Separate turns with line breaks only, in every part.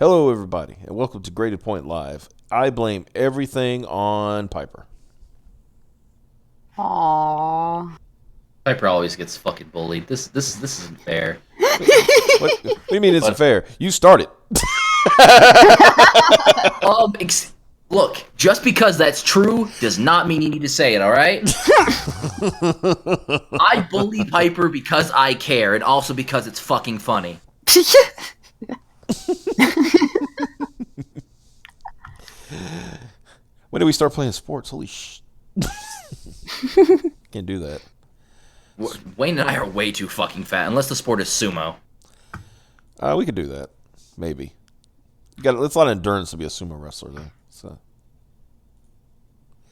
Hello, everybody, and welcome to Graded Point Live. I blame everything on Piper.
Aww.
Piper always gets fucking bullied. This isn't fair.
What do you mean isn't fair? You started.
Look, just because that's true does not mean you need to say it, all right? I bully Piper because I care, and also because it's fucking funny.
When did we start playing sports? Holy sh! Can't do that.
Wayne and I are way too fucking fat, unless the sport is sumo.
We could do that, maybe. It's a lot of endurance to be a sumo wrestler, though. So.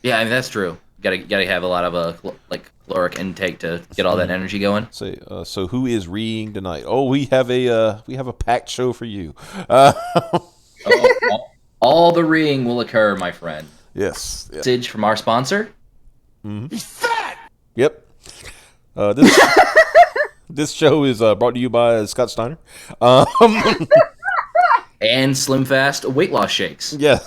Yeah, I mean that's true. Gotta have a lot of caloric intake to get all that energy going.
So who is reading tonight? Oh, we have a packed show for you.
All the reading will occur, my friend.
Yes.
Message from our sponsor.
Mm-hmm. He's fat. Yep. This show is brought to you by Scott Steiner.
And Slim Fast weight loss shakes.
Yeah.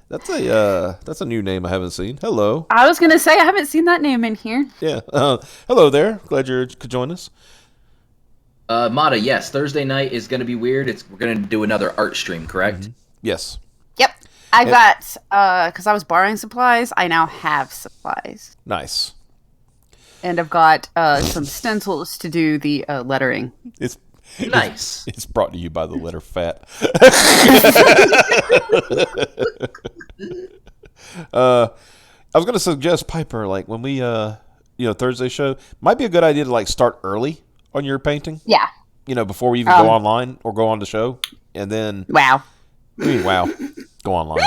That's a new name I haven't seen. Hello.
I was gonna say I haven't seen that name in here.
Yeah. Hello there. Glad you could join us.
Mata, yes, Thursday night is gonna be weird. We're gonna do another art stream, correct?
Mm-hmm. Yes.
Yep. I got because I was borrowing supplies. I now have supplies.
Nice.
And I've got some stencils to do the lettering.
It's nice.
It's brought to you by the letter fat. I was going to suggest, Piper, like when we, Thursday show, might be a good idea to like start early on your painting.
Yeah.
Before we even go online or go on the show. And then.
Wow.
Go online.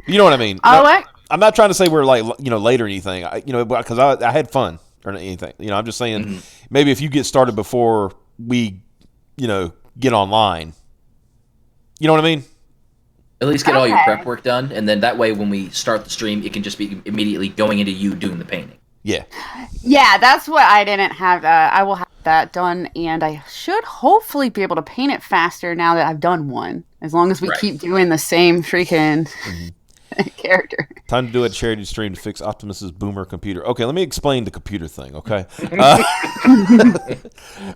You know what I mean? I'm not trying to say we're like, late or anything, because I had fun or anything. I'm just saying maybe if you get started before we, get online. You know what I mean?
At least get all your prep work done, and then that way when we start the stream, it can just be immediately going into you doing the painting.
Yeah.
Yeah, that's what I didn't have. I will have that done, and I should hopefully be able to paint it faster now that I've done one, as long as we keep doing the same freaking character.
Time to do a charity stream to fix Optimus's boomer computer. Okay, let me explain the computer thing, okay?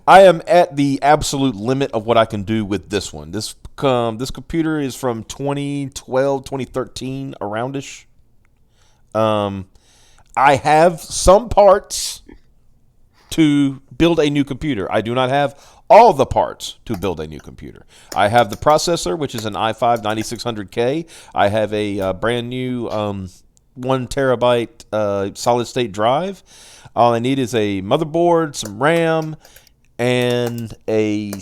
I am at the absolute limit of what I can do with this one. This computer is from 2012, 2013, aroundish. I have some parts to build a new computer. I do not have all the parts to build a new computer. I have the processor, which is an i5 9600K. I have a brand new 1 terabyte solid state drive. All I need is a motherboard, some RAM, and a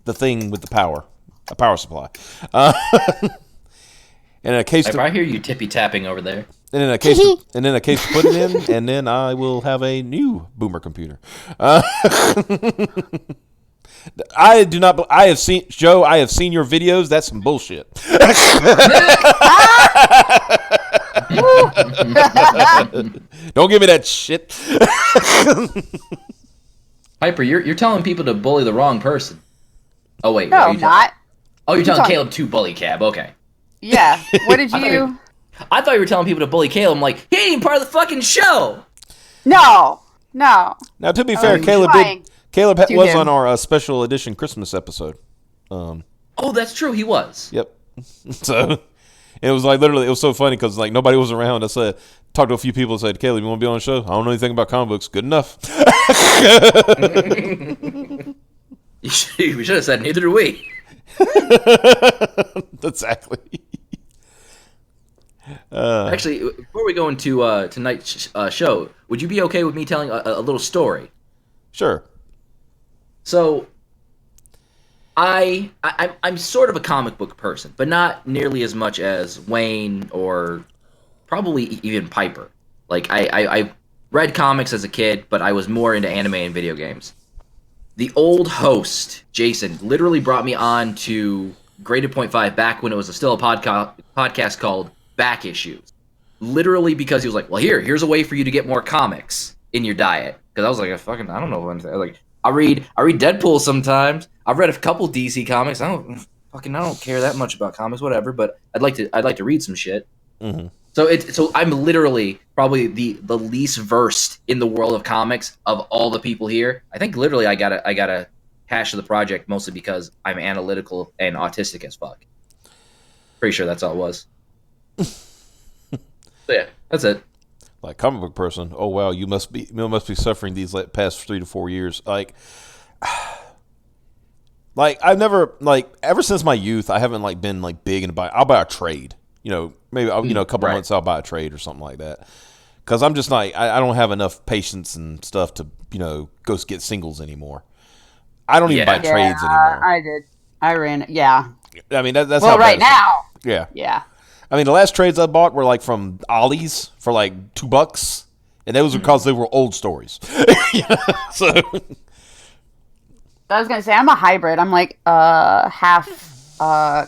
the thing with the power, a power supply. And a case.
I hear you tippy tapping over there.
And then a case, to put it in, and then I will have a new boomer computer. I do not. I have seen Joe. I have seen your videos. That's some bullshit. Don't give me that shit.
Piper, you're telling people to bully the wrong person. Oh wait,
no, I'm not.
Oh, you're telling Caleb to bully Cab. Okay.
Yeah. What did you?
I thought you were telling people to bully Caleb. I'm like, he ain't even part of the fucking show.
No.
Now, to be fair, Caleb was on our special edition Christmas episode.
Oh, that's true. He was.
Yep. So it was like literally, it was so funny because like nobody was around. I said, talked to a few people and said, Caleb, you want to be on the show? I don't know anything about comic books. Good enough.
We should have said neither do we.
Exactly.
Actually, before we go into tonight's show, would you be okay with me telling a little story?
Sure.
So, I'm sort of a comic book person, but not nearly as much as Wayne or probably even Piper. Like, I read comics as a kid, but I was more into anime and video games. The old host, Jason, literally brought me on to Graded Point 5 back when it was still a podcast called Back Issues. Literally because he was like, well, here's a way for you to get more comics in your diet. Because I was like, I don't know. Like, I read Deadpool sometimes. I've read a couple DC comics. I don't care that much about comics, whatever. But I'd like to read some shit.
Mm-hmm.
So I'm literally probably the least versed in the world of comics of all the people here. I think literally I got a hash of the project mostly because I'm analytical and autistic as fuck. Pretty sure that's all it was. So yeah, that's it.
Like comic book person, oh wow, you must be suffering these past 3 to 4 years. Like I've never ever since my youth, I haven't been big into I'll buy a trade. Maybe a couple months I'll buy a trade or something like that. Because I'm just I don't have enough patience and stuff to go get singles anymore. I don't even buy trades anymore.
I did. I ran. Yeah.
I mean that's
well
how
right now.
Yeah.
Yeah.
I mean the last trades I bought were from Ollie's for $2, and that was because they were old stories. So.
I was gonna say I'm a hybrid. I'm half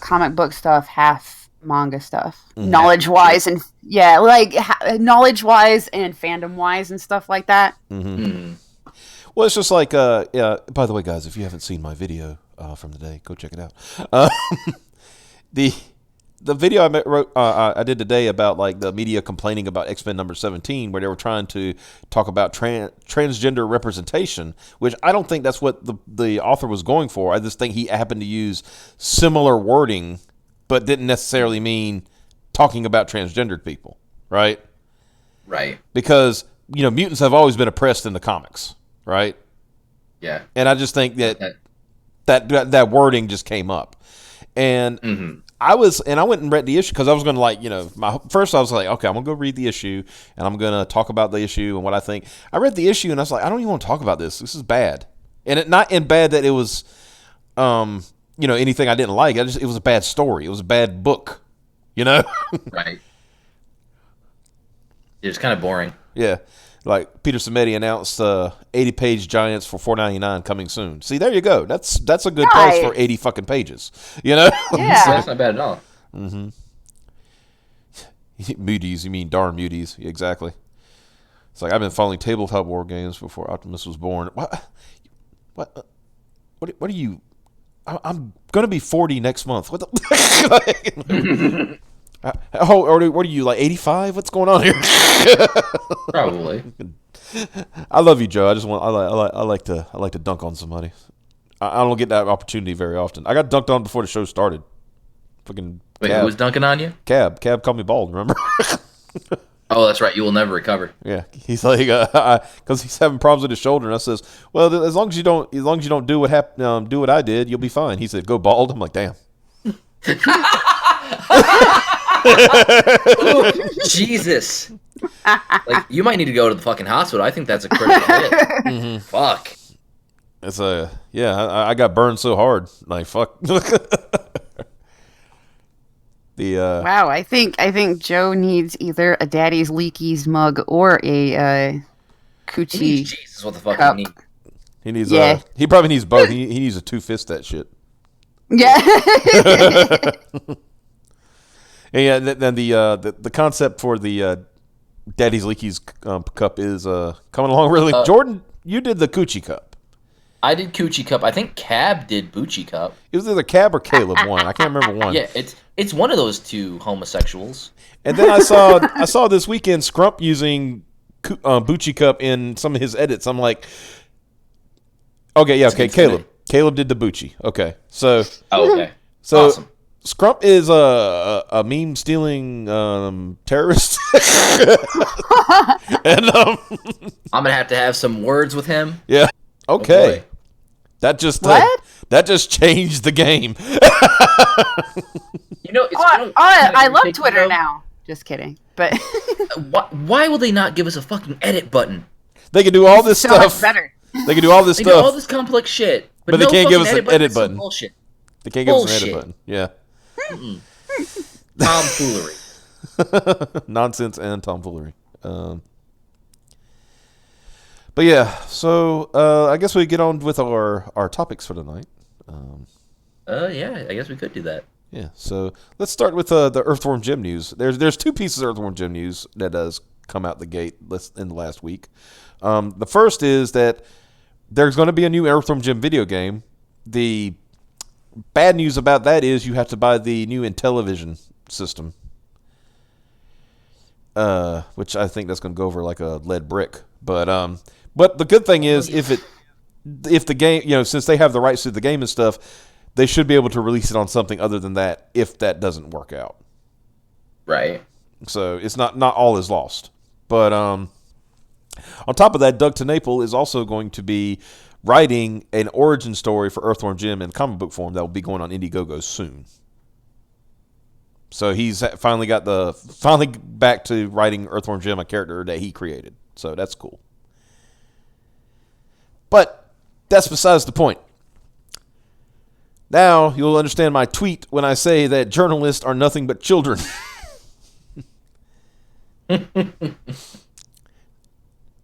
comic book stuff, half manga stuff, knowledge wise, and knowledge wise and fandom wise and stuff like that.
Mm-hmm. Well, it's just by the way, guys, if you haven't seen my video from today, go check it out. The video I did today about the media complaining about X-Men number 17, where they were trying to talk about transgender representation, which I don't think that's what the author was going for. I just think he happened to use similar wording, but didn't necessarily mean talking about transgendered people, right?
Right.
Because mutants have always been oppressed in the comics, right?
Yeah.
And I just think that wording just came up, and. Mm-hmm. I went and read the issue because I was going to first I was like, okay, I'm going to go read the issue and I'm going to talk about the issue and what I think. I read the issue and I was like, I don't even want to talk about this. This is bad. And it not in bad that it was, anything I didn't like. It was a bad story. It was a bad book,
Right. It was kind of boring.
Yeah. Like Peter Samedi announced 80-page Giants for $4.99 coming soon. See, there you go. That's a good price for 80 fucking pages.
Yeah.
That's not bad at all.
Mm-hmm. Muties, you mean darn muties. Exactly. It's like I've been following tabletop war games before Optimus was born. What are you? I'm going to be 40 next month. What the? What are you, 85? What's going on here?
Probably.
I love you, Joe. I like to dunk on somebody. I don't get that opportunity very often. I got dunked on before the show started. Fucking
Wait, who was dunking on you?
Cab called me bald. Remember?
Oh, that's right. You will never recover.
Yeah, he's like, because he's having problems with his shoulder, and I says, well, as long as you don't do what I did, you'll be fine. He said, go bald. I'm like, damn.
Ooh, Jesus. You might need to go to the fucking hospital. I think that's a critical hit. Mm-hmm. Fuck.
It's I got burned so hard. Fuck.
Wow, I think Joe needs either a Daddy's Leaky's mug or a Coochie.
Jesus, what the fuck
cup.
do you need?
He needs he probably needs both. He needs a 2-fist that shit.
Yeah.
And yeah, then the concept for the Daddy's Leaky's cup is coming along really. Jordan, you did the Coochie cup.
I did Coochie cup. I think Cab did Bucci cup.
It was either Cab or Caleb one. I can't remember one.
Yeah, it's one of those two homosexuals.
And then I saw this weekend Scrump using Bucci cup in some of his edits. I'm like, okay, Caleb did the Bucci. Okay, so
okay,
so
awesome.
Scrump is a meme stealing terrorist, and
I'm gonna have to have some words with him.
Yeah. Okay.
Oh,
that just changed the game.
I love Twitter now. Just kidding. But
why will they not give us a fucking edit button?
They can do all this stuff.
Much better.
They can do all this
They
stuff.
do all this complex shit,
but they can't give us an edit button.
Bullshit.
They can't give us an edit button. Yeah.
Tomfoolery.
Nonsense and tomfoolery. But yeah, so I guess we get on with our topics for tonight.
Yeah, I guess we could do that.
Yeah, so let's start with the Earthworm Gym news. There's two pieces of Earthworm Gym news that does come out the gate in the last week. The first is that there's going to be a new Earthworm Jim video game. The bad news about that is you have to buy the new Intellivision system, which I think that's going to go over like a lead brick. But the good thing is if the game, since they have the rights to the game and stuff, they should be able to release it on something other than that if that doesn't work out.
Right.
So it's not all is lost. But on top of that, Doug TenNapel is also going to be writing an origin story for Earthworm Jim in comic book form that will be going on Indiegogo soon. So he's finally back to writing Earthworm Jim, a character that he created. So that's cool. But that's besides the point. Now you'll understand my tweet when I say that journalists are nothing but children.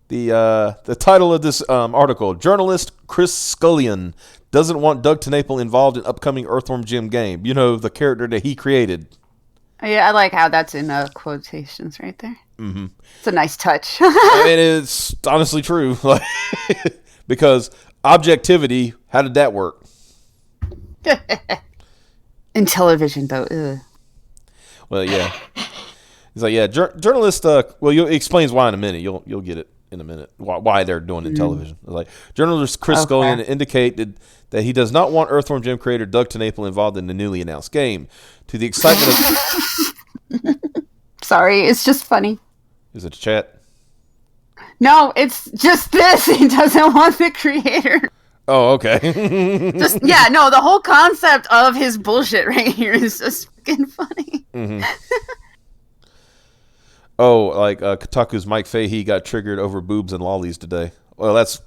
The title of this article: Journalist Chris Scullion doesn't want Doug TenNapel involved in upcoming Earthworm Jim game. The character that he created.
Yeah, I like how that's in quotations right there. Mm-hmm. It's a nice touch.
I mean, it's honestly true. Because objectivity, how did that work?
In television, though. Ugh.
Well, yeah. He's like, yeah, journalist. He explains why in a minute. You'll get it in a minute. Why they're doing it in television. Like, journalist Chris Scullion indicated that he does not want Earthworm Jim creator Doug TenNapel involved in the newly announced game. To the excitement of.
Sorry, it's just funny.
Is it a chat?
No, it's just this. He doesn't want the creator.
Oh, okay.
The whole concept of his bullshit right here is just fucking funny.
Mm-hmm. Kotaku's Mike Fahey got triggered over boobs and lollies today. Well, that's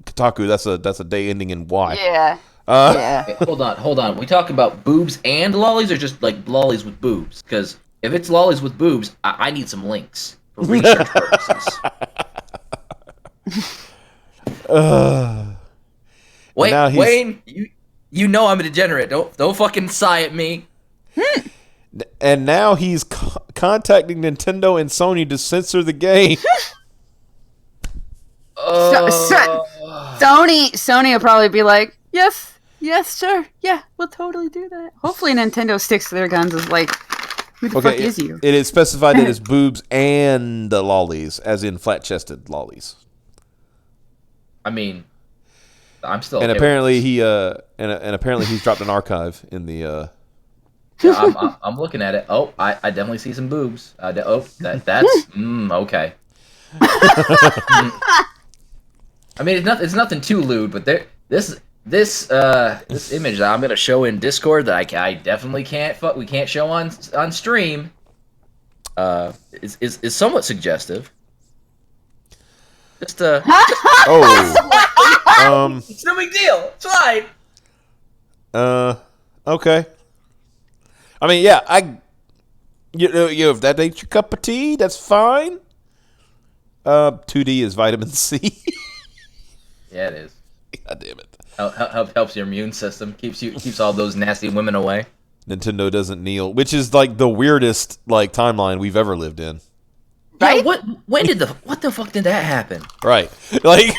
Kotaku. That's a day ending in Y.
Yeah.
Okay, hold on. We talking about boobs and lollies, or just like lollies with boobs? Because if it's lollies with boobs, I need some links for research purposes. Wayne, you know I'm a degenerate. Don't fucking sigh at me.
And now he's contacting Nintendo and Sony to censor the game.
Sony will probably be like, yes, sure, yeah, we'll totally do that. Hopefully Nintendo sticks to their guns as like, who the fuck is you?
It is specified that it's boobs and the lollies, as in flat-chested lollies.
I mean, I'm still.
And apparently apparently he's dropped an archive in the.
Yeah, I'm looking at it. Oh, I definitely see some boobs. That's okay. I mean, it's nothing too lewd, but this image that I'm gonna show in Discord that I definitely we can't show on stream. Is somewhat suggestive. It's no big deal. It's fine.
Okay. I mean, yeah, if that ain't your cup of tea, that's fine. 2D is vitamin C.
Yeah, it is.
God damn it.
Helps your immune system. Keeps all those nasty women away.
Nintendo doesn't kneel, which is like the weirdest timeline we've ever lived in.
Right? Yeah, what the fuck did that happen?
Right.
Right?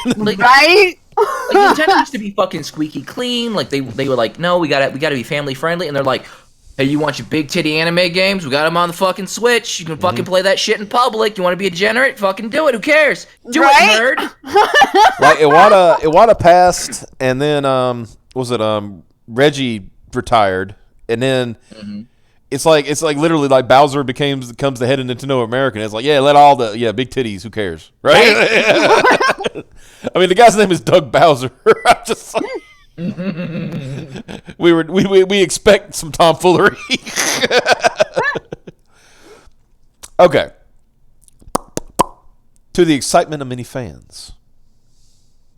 Nintendo used to be fucking squeaky clean. Like they were like, no, we gotta be family friendly, and they're like, hey, you want your big titty anime games? We got them on the fucking Switch. You can fucking play that shit in public. You want to be a degenerate? Fucking do it. Who cares? Do it, nerd.
Like Iwata passed, and then Reggie retired, and then it's like literally like Bowser becomes the head of Nintendo America. And it's like, yeah, let all the big titties. Who cares, right? I mean, the guy's name is Doug Bowser. I'm just like. we expect some tomfoolery. Okay. To the excitement of many fans.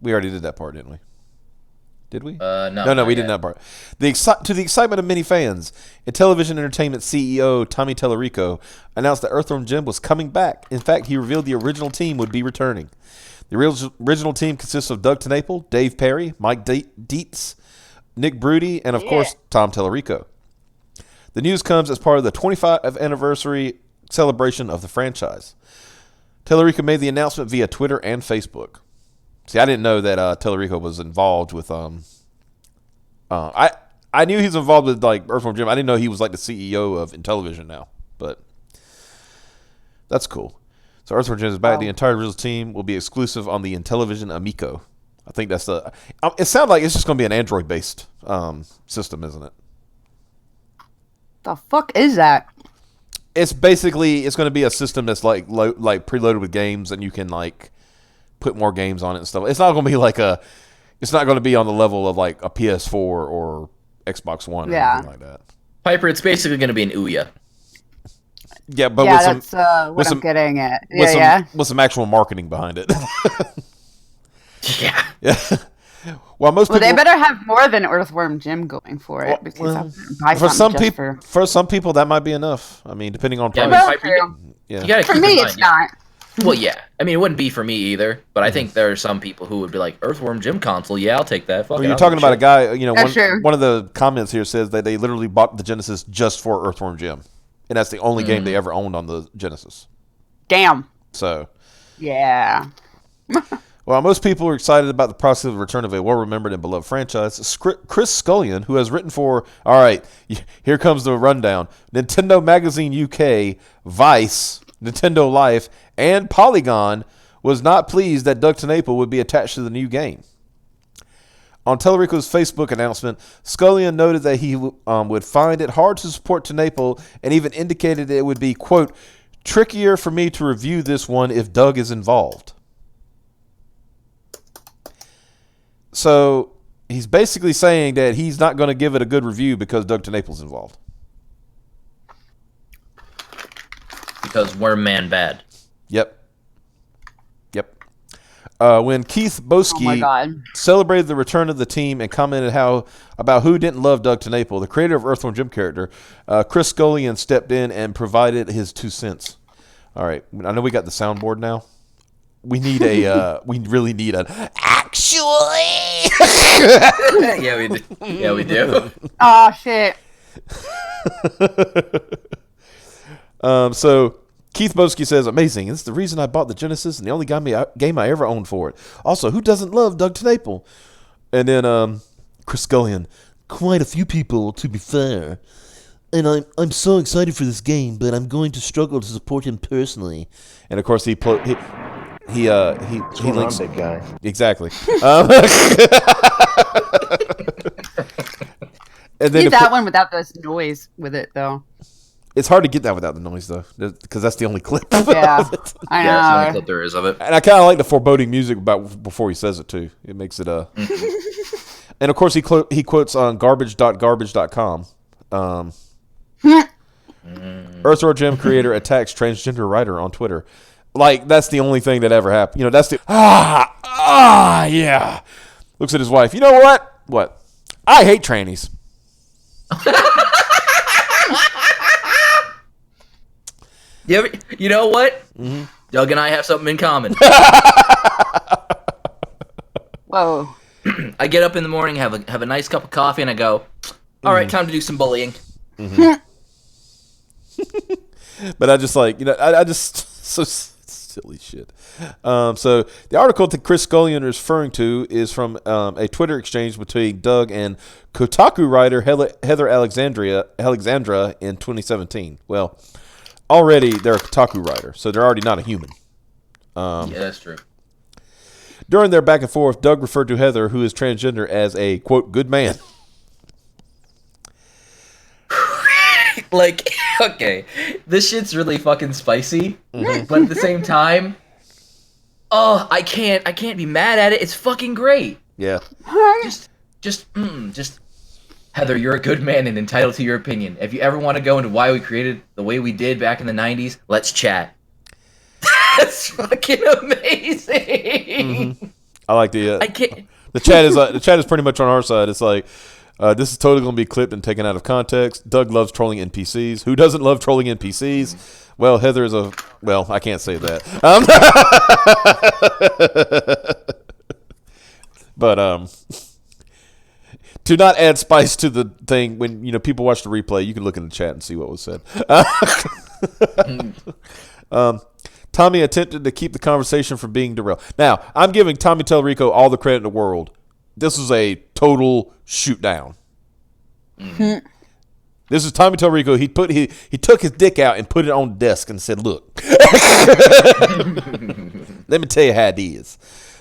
We already did that part, didn't we? Did we? No, we didn't that part. To the excitement of many fans, Intellivision Entertainment CEO Tommy Tallarico announced that Earthworm Jim was coming back. In fact, he revealed the original team would be returning. The original team consists of Doug TenNapel, Dave Perry, Mike Dietz, Nick Broody, and of course, Tom Tallarico. The news comes as part of the 25th anniversary celebration of the franchise. Tallarico made the announcement via Twitter and Facebook. See, I didn't know that Tellerico was involved with I knew he was involved with like Earthworm Jim. I didn't know he was like the CEO of Intellivision now, but that's cool. So Earthworm Jim is back. The entire original team will be exclusive on the Intellivision Amico. I think that's the. It sounds like it's just going to be an Android-based system, isn't it?
The fuck is that?
It's basically going to be a system that's like preloaded with games, and you can like put more games on it and stuff. It's not going to be like a. It's not going to be on the level of like a PS4 or Xbox One or anything like that.
Piper, it's basically going to be an Ouya.
Yeah, but
that's what I'm getting at.
With some actual marketing behind it.
Yeah.
Well,
they better have more than Earthworm Jim going for it because
for some people that might be enough. I mean, depending on price.
For me, it's not.
Well, yeah. I mean, it wouldn't be for me either, but I think there are some people who would be like, Earthworm Jim console, yeah, I'll take that.
Well, you're talking about a guy, one of the comments here says that they literally bought the Genesis just for Earthworm Jim. And that's the only game they ever owned on the Genesis.
Damn.
So.
Yeah.
Well, most people are excited about the process of the return of a well-remembered and beloved franchise. Chris Scullion, who has written for, all right, here comes the rundown, Nintendo Magazine UK, Vice, Nintendo Life, and Polygon, was not pleased that Doug TenNapel would be attached to the new game. On Tellerico's Facebook announcement, Scullion noted that he would find it hard to support TenNapel and even indicated that it would be, quote, trickier for me to review this one if Doug is involved. So he's basically saying that he's not going to give it a good review because Doug TenNapel's involved.
Because Worm Man bad.
Yep. When Keith Boski celebrated the return of the team and commented about who didn't love Doug TenNapel, the creator of Earthworm Jim character, Chris Scullion stepped in and provided his 2 cents. All right, I know we got the soundboard now. We need we really need an actually.
Yeah, we do. Yeah, we do.
Oh shit.
So Keith Boski says, amazing. It's the reason I bought the Genesis and the only game I ever owned for it. Also, who doesn't love Doug TenNapel? And then Chris Scullion, quite a few people, to be fair. And I'm so excited for this game, but I'm going to struggle to support him personally. And of course, he links
big guy.
Exactly. And then
Need that one without this noise with it, though.
It's hard to get that without the noise, though, because that's the only clip.
Yeah, I know.
Yeah, that's the only clip there is of it.
And I kind of like the foreboding music before he says it too. It makes it And of course, he quotes on garbage.garbage.com. Earthworm Jim creator attacks transgender writer on Twitter. Like, that's the only thing that ever happened. You know, that's the yeah. Looks at his wife. You know what? What? I hate trannies.
You know what? Mm-hmm. Doug and I have something in common.
Whoa.
I get up in the morning, have a nice cup of coffee, and I go, all right, time to do some bullying.
Mm-hmm. But I just like, I just, so silly shit. So the article that Chris Scullion is referring to is from a Twitter exchange between Doug and Kotaku writer Heather Alexandra in 2017. Well, already they're a Kotaku writer, so they're already not a human.
Yeah, that's true.
During their back and forth, Doug referred to Heather, who is transgender, as a, quote, good man.
Like, okay, this shit's really fucking spicy, but at the same time, I can't be mad at it. It's fucking great.
Yeah.
Just Heather, you're a good man and entitled to your opinion. If you ever want to go into why we created the way we did back in the 90s, let's chat. That's fucking amazing.
Mm-hmm. I like the.
I can't.
The chat is pretty much on our side. It's like, this is totally going to be clipped and taken out of context. Doug loves trolling NPCs. Who doesn't love trolling NPCs? Well, Heather is well, I can't say that. But to not add spice to the thing, when people watch the replay, you can look in the chat and see what was said. Tommy attempted to keep the conversation from being derailed. Now, I'm giving Tommy Tellerico all the credit in the world. This was a total shoot down. Mm-hmm. This is Tommy Tellerico. He took his dick out and put it on the desk and said, "Look, let me tell you how it is."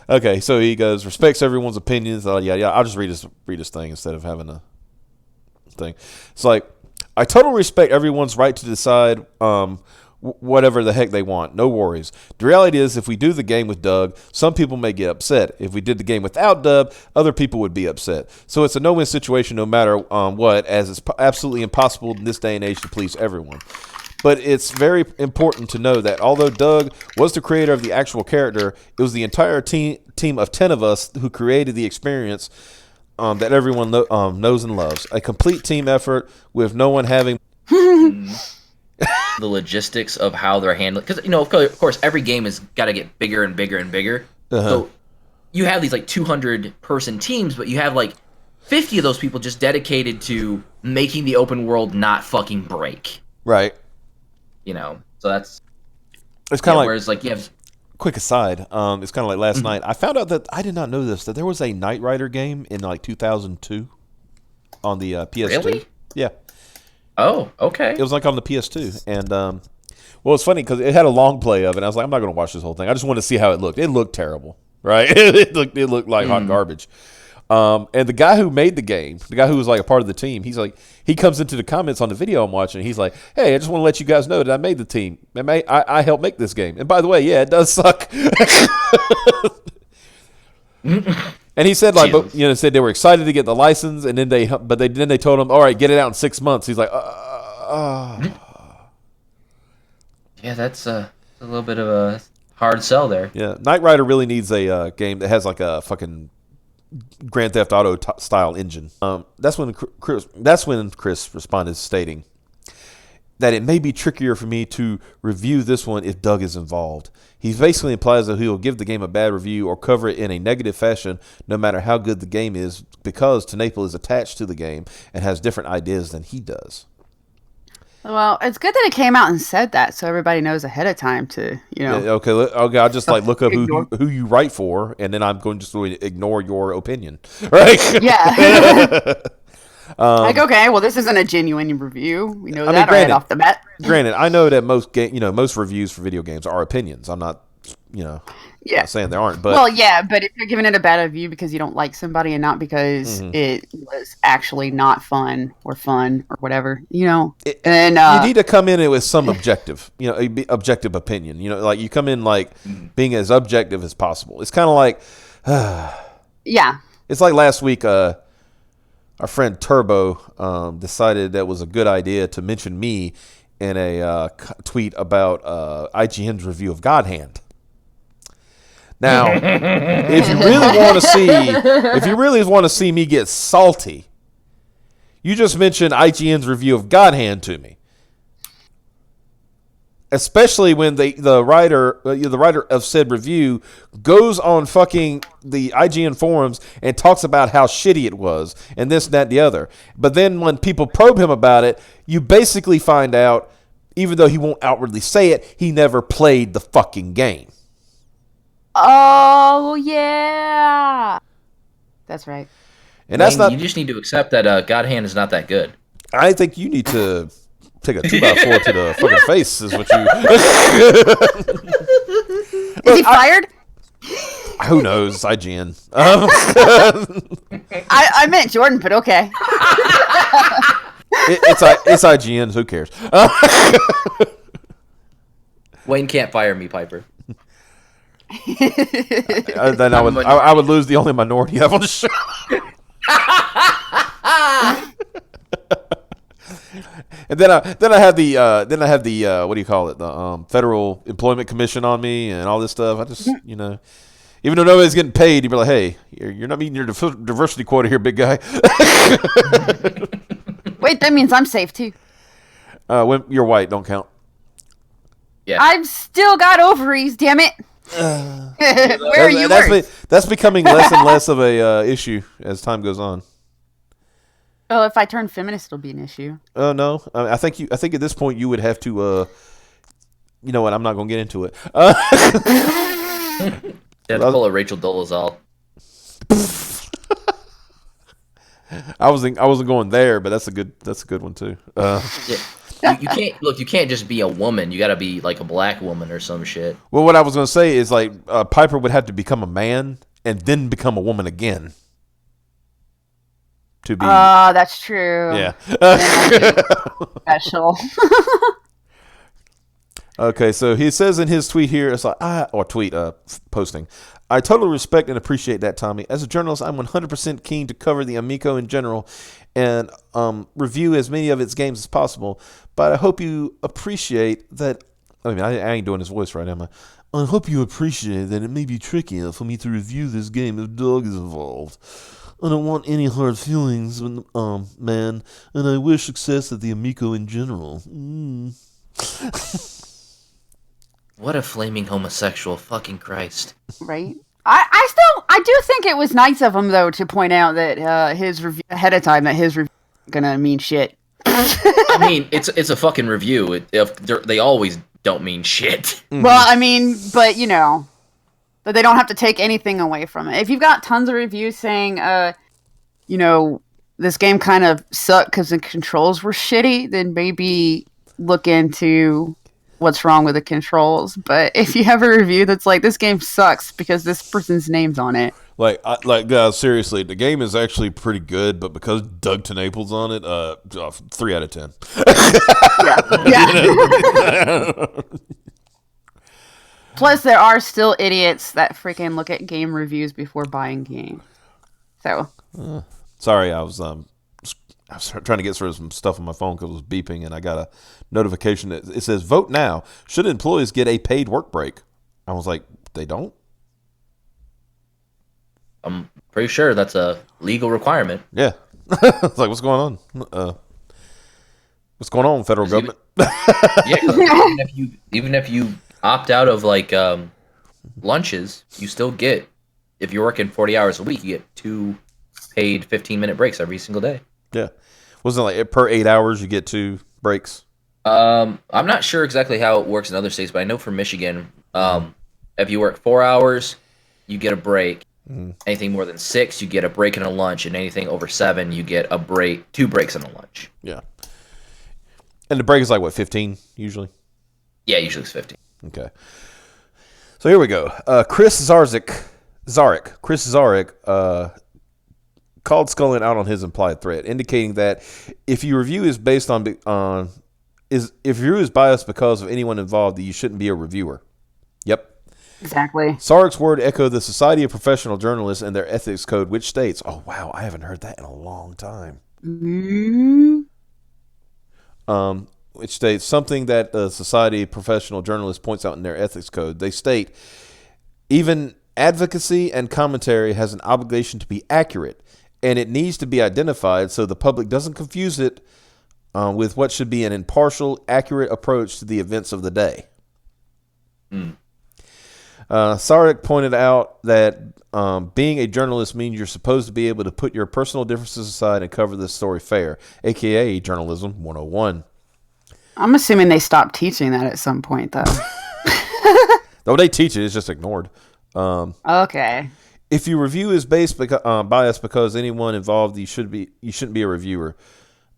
Okay, so he goes, respects everyone's opinions. Yeah. I'll just read his thing instead of having a thing. It's like, I totally respect everyone's right to decide whatever the heck they want. No worries. The reality is, if we do the game with Doug, some people may get upset. If we did the game without Doug, other people would be upset. So it's a no-win situation no matter what, as it's absolutely impossible in this day and age to please everyone. But it's very important to know that although Doug was the creator of the actual character, it was the entire team of 10 of us who created the experience that everyone knows and loves. A complete team effort with no one having...
the logistics of how they're handling, because of course every game has got to get bigger and bigger and bigger. So you have these like 200 person teams, but you have like 50 of those people just dedicated to making the open world not fucking break.
Right.
So that's
it's kind of like,
whereas like you have
quick aside, it's kind of like last night I found out that I did not know this, that there was a Knight Rider game in like 2002 on the PS2.
Really?
Yeah.
Oh, okay.
It was like on the PS2, and well, it's funny because it had a long play of it. And I was like, I'm not going to watch this whole thing. I just wanted to see how it looked. It looked terrible, right? it looked like hot garbage. And the guy who made the game, the guy who was like a part of the team, he's like, he comes into the comments on the video I'm watching. He's like, "Hey, I just want to let you guys know that I made the team. I helped make this game. And by the way, yeah, it does suck." And he said, like, but, said they were excited to get the license, and then they told him, all right, get it out in 6 months. He's like,
yeah, that's a little bit of a hard sell there.
Yeah, Knight Rider really needs a game that has like a fucking Grand Theft Auto style engine. That's when Chris responded, stating that it may be trickier for me to review this one if Doug is involved. He basically implies that he will give the game a bad review or cover it in a negative fashion no matter how good the game is, because TNAPL is attached to the game and has different ideas than he does.
Well, it's good that it came out and said that so everybody knows ahead of time to,
Yeah, okay, I'll just like look up who you write for, and then I'm going to ignore your opinion. Right?
Yeah. Like, okay, well, this isn't a genuine review. We know that right off the bat.
Granted, I know that most reviews for video games are opinions. I'm not, not saying there aren't. But
well, yeah, but if you're giving it a bad review because you don't like somebody and not because it was actually not fun or whatever, and
you need to come in with some objective, objective opinion. Like you come in like being as objective as possible. It's kind of like,
yeah,
it's like last week. Our friend Turbo decided that was a good idea to mention me in a tweet about IGN's review of God Hand. Now, if you really want to see me get salty, you just mention IGN's review of God Hand to me. Especially when the writer of said review goes on fucking the IGN forums and talks about how shitty it was and this, that, and the other. But then when people probe him about it, you basically find out, even though he won't outwardly say it, he never played the fucking game.
Oh, yeah. That's right.
And you just need to accept that God Hand is not that good.
I think you need to take a 2x4 to the fucking face is what you...
Is he fired?
Who knows? It's IGN.
I meant Jordan, but okay.
It's IGN. Who cares?
Wayne can't fire me, Piper.
Then I would lose the only minority I have on the show. And then I have the what do you call it, the Federal Employment Commission on me and all this stuff. I just even though nobody's getting paid, you'd be like, hey, you're not meeting your diversity quota here, big guy.
Wait, that means I'm safe too.
When you're white, don't count.
Yeah,
I've still got ovaries. Damn it. Where are you?
That's becoming less and less of a issue as time goes on.
Oh, if I turn feminist, it'll be an issue.
No, I think at this point you would have to you know what? I'm not going to get into it.
You have to pull a Rachel Dolezal.
I wasn't going there, but that's a good one too.
Yeah. You can't just be a woman. You got to be like a black woman or some shit.
Well, what I was going to say is like Piper would have to become a man and then become a woman again. To be.
That's true.
Yeah.
Special.
Okay, so he says in his tweet here, it's like posting. I totally respect and appreciate that, Tommy. As a journalist, I'm 100% keen to cover the Amico in general and review as many of its games as possible. But I hope you appreciate that. I mean, I ain't doing his voice right, am I? I hope you appreciate that it may be tricky for me to review this game if Doug is involved. I don't want any hard feelings, man, and I wish success at the Amico in general.
What a flaming homosexual, fucking Christ.
Right? I do think it was nice of him, though, to point out that his review ahead of time, that his review is gonna mean shit.
I mean, it's a fucking review. They always don't mean shit.
Mm-hmm.
Well, I mean, but you know, but they don't have to take anything away from it. If you've got tons of reviews saying, you know, this game kind of sucked because the controls were shitty, then maybe look into what's wrong with the controls. But if you have a review that's like, this game sucks because this person's name's on it.
Like guys, seriously, the game is actually pretty good, but because Doug TenNaples on it, 3 out of 10.
Yeah. Plus, there are still idiots that freaking look at game reviews before buying games. So,
sorry, I was trying to get through some stuff on my phone because it was beeping, and I got a notification that it says, "Vote now. Should employees get a paid work break?" I was like, "They don't."
I'm pretty sure that's a legal requirement.
Yeah, it's like, what's going on? What's going on, federal government?
Even if you opt out of like lunches, you still get, if you're working 40 hours a week, you get 2 paid 15-minute breaks every single day.
Yeah, wasn't it like per 8 hours you get 2 breaks?
I'm not sure exactly how it works in other states, but I know for Michigan, if you work 4 hours, you get a break. Anything more than 6, you get a break and a lunch, and anything over 7, you get a break, 2 breaks and a lunch.
Yeah, and the break is like what, 15 usually?
Yeah, usually it's 15.
Okay, so here we go. Chris Zarek called Scullion out on his implied threat, indicating that if your review is based if your review is biased because of anyone involved, that you shouldn't be a reviewer. Yep.
exactly.
Sarek's word echo the Society of Professional Journalists and their ethics code, which states, "Oh wow, I haven't heard that in a long time." Which states something that the Society of Professional Journalists points out in their ethics code. They state, even advocacy and commentary has an obligation to be accurate, and it needs to be identified so the public doesn't confuse it with what should be an impartial, accurate approach to the events of the day. Sarek pointed out that being a journalist means you're supposed to be able to put your personal differences aside and cover the story fair, aka Journalism 101.
I'm assuming they stopped teaching that at some point, though.
Though they teach it, it's just ignored.
Okay.
If your review is biased because anyone involved, you shouldn't be a reviewer.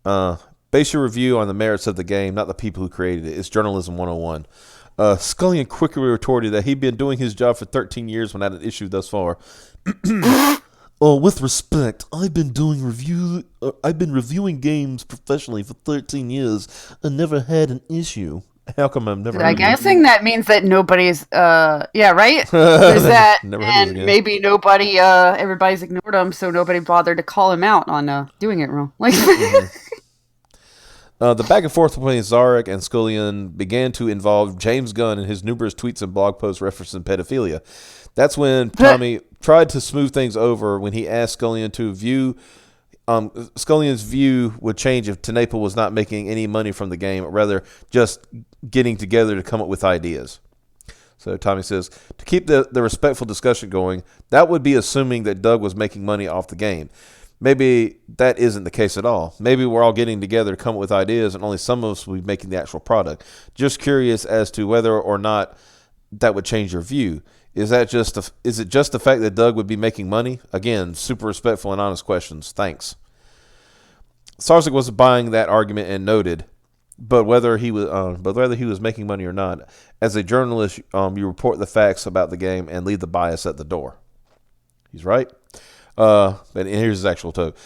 Base your review on the merits of the game, not the people who created it. It's Journalism 101. Scullion quickly retorted that he'd been doing his job for 13 years without an issue thus far. With respect, I've been reviewing games professionally for 13 years and never had an issue. How come I've never?
I'm guessing that means that nobody's. Yeah, right. There's that, and maybe nobody. Everybody's ignored him, so nobody bothered to call him out on doing it wrong. Like.
The back and forth between Zarek and Scullion began to involve James Gunn and his numerous tweets and blog posts referencing pedophilia. That's when Tommy tried to smooth things over when he asked Scullion to view. Scullion's view would change if TenNaples was not making any money from the game, but rather just getting together to come up with ideas. So Tommy says, to keep the respectful discussion going, that would be assuming that Doug was making money off the game. Maybe that isn't the case at all. Maybe we're all getting together to come up with ideas, and only some of us will be making the actual product. Just curious as to whether or not that would change your view. Is it just the fact that Doug would be making money? Again, super respectful and honest questions. Thanks. Sarzik was buying that argument and noted, but whether he was making money or not, as a journalist, you report the facts about the game and leave the bias at the door. He's right. And here's his actual quote.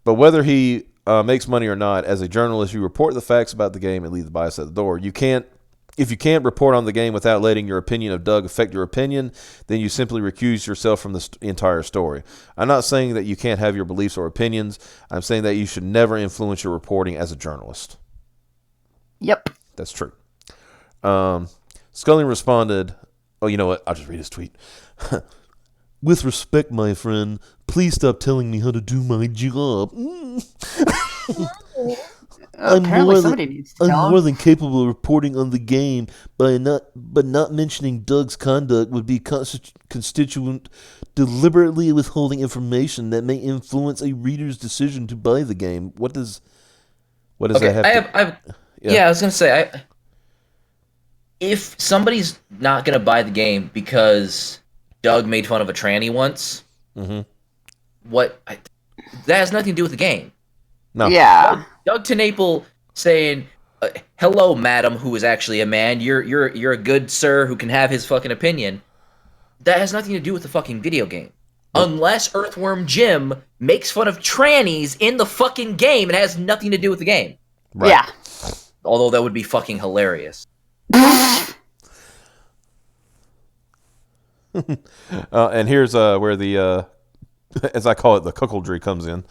But whether he makes money or not, as a journalist, you report the facts about the game and leave the bias at the door. If you can't report on the game without letting your opinion of Doug affect your opinion, then you simply recuse yourself from the entire story. I'm not saying that you can't have your beliefs or opinions. I'm saying that you should never influence your reporting as a journalist.
Yep.
That's true. Scully responded, oh, you know what? I'll just read his tweet. With respect, my friend, please stop telling me how to do my job. I'm more than capable of reporting on the game, but not mentioning Doug's conduct would be constituent deliberately withholding information that may influence a reader's decision to buy the game. What does that have?
I was gonna say, if somebody's not gonna buy the game because Doug made fun of a tranny once, that has nothing to do with the game.
No.
Yeah.
Doug TenNapel saying, "Hello, madam, who is actually a man. You're a good sir who can have his fucking opinion." That has nothing to do with the fucking video game, unless Earthworm Jim makes fun of trannies in the fucking game. It has nothing to do with the game.
Right.
Yeah.
Although that would be fucking hilarious.
And here's where the as I call it, the cuckoldry comes in.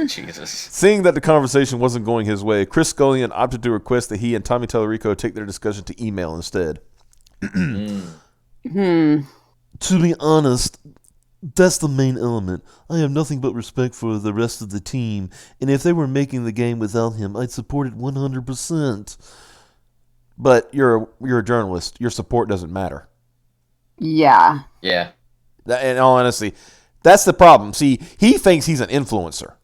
Jesus.
Seeing that the conversation wasn't going his way, Chris Scullion opted to request that he and Tommy Tallarico take their discussion to email instead. To be honest, that's the main element. I have nothing but respect for the rest of the team, and if they were making the game without him, I'd support it 100%. But you're a journalist. Your support doesn't matter.
Yeah.
Yeah.
In all honesty, that's the problem. See, he thinks he's an influencer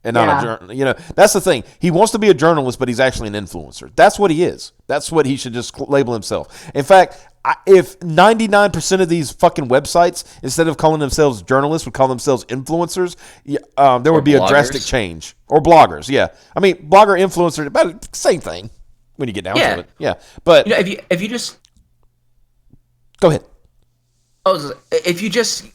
and not a journalist. That's the thing. He wants to be a journalist, but he's actually an influencer. That's what he is. That's what he should just label himself. In fact, if 99% of these fucking websites, instead of calling themselves journalists, would call themselves influencers, there would be a drastic change. Or bloggers, yeah. I mean, blogger, influencer, about the same thing when you get down to it. Yeah. But
if you just...
Go ahead.
If you just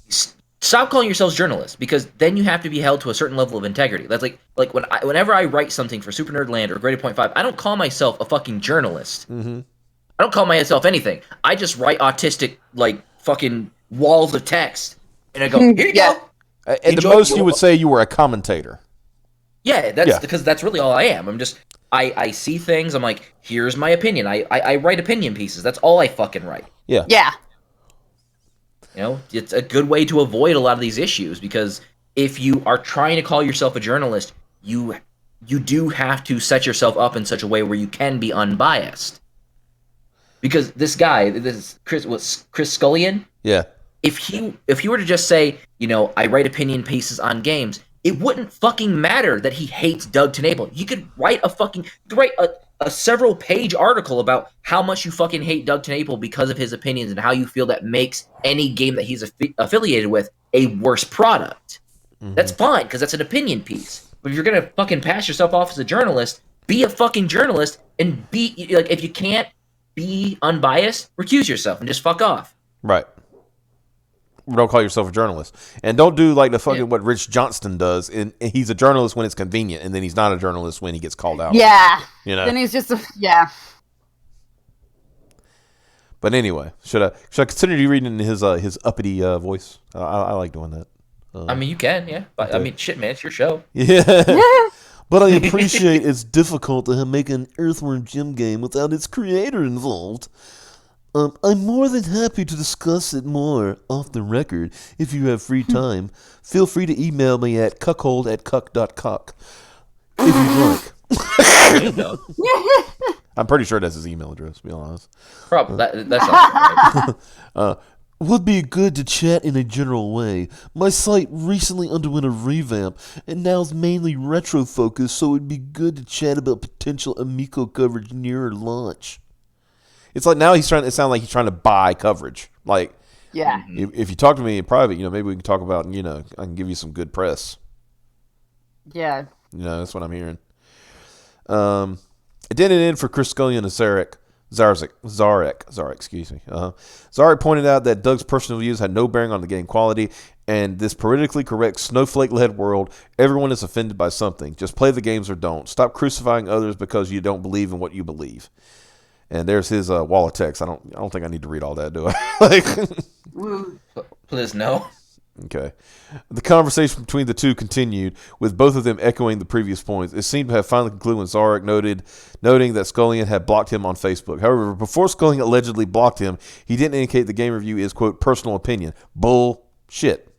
stop calling yourselves journalists, because then you have to be held to a certain level of integrity. That's like whenever I write something for Super Nerdland or Grade 0.5, I don't call myself a fucking journalist. Mm-hmm. I don't call myself anything. I just write autistic, fucking walls of text, and I go, here you go.
And the most you would say you were a commentator.
Yeah, because that's really all I am. I'm just I see things. I'm like, here's my opinion. I write opinion pieces. That's all I fucking write.
Yeah.
Yeah.
It's a good way to avoid a lot of these issues, because if you are trying to call yourself a journalist, you do have to set yourself up in such a way where you can be unbiased. Because this guy, Chris Scullion.
Yeah. If
he were to just say, I write opinion pieces on games, it wouldn't fucking matter that he hates Doug TenNapel. You could write a several page article about how much you fucking hate Doug TenNapel because of his opinions and how you feel that makes any game that he's affiliated with a worse product. Mm-hmm. That's fine, because that's an opinion piece. But if you're gonna fucking pass yourself off as a journalist, be a fucking journalist, and if you can't be unbiased, recuse yourself and just fuck off.
Right. Don't call yourself a journalist, and don't do like the fucking what Rich Johnston does. And he's a journalist when it's convenient, and then he's not a journalist when he gets called out.
Yeah, Then he's just
But anyway, should I consider you reading his uppity voice? I like doing that.
I mean, you can, yeah. But okay. I mean, shit, man, it's your show.
Yeah. But I appreciate it's difficult to make an Earthworm Jim game without its creator involved. I'm more than happy to discuss it more off the record if you have free time. Feel free to email me at cuckold@cuck.cock if you'd like. I'm pretty sure that's his email address, to be honest.
Probably. That sounds right.
Would be good to chat in a general way. My site recently underwent a revamp and now is mainly retro focused, so it'd be good to chat about potential Amico coverage nearer launch.
It's like now it sounds like he's trying to buy coverage. Like,
Yeah.
if you talk to me in private, maybe we can talk about, I can give you some good press.
Yeah.
That's what I'm hearing. It didn't end for Chris Scullion and Zarek, excuse me. Zarek pointed out that Doug's personal views had no bearing on the game quality, and this politically correct snowflake-led world, everyone is offended by something. Just play the games or don't. Stop crucifying others because you don't believe in what you believe. And there's his wall of text. I don't think I need to read all that, do I?
Please no.
Okay. The conversation between the two continued, with both of them echoing the previous points. It seemed to have finally concluded when Zarek noting that Scullion had blocked him on Facebook. However, before Scullion allegedly blocked him, he didn't indicate the game review is, quote, personal opinion. Bullshit.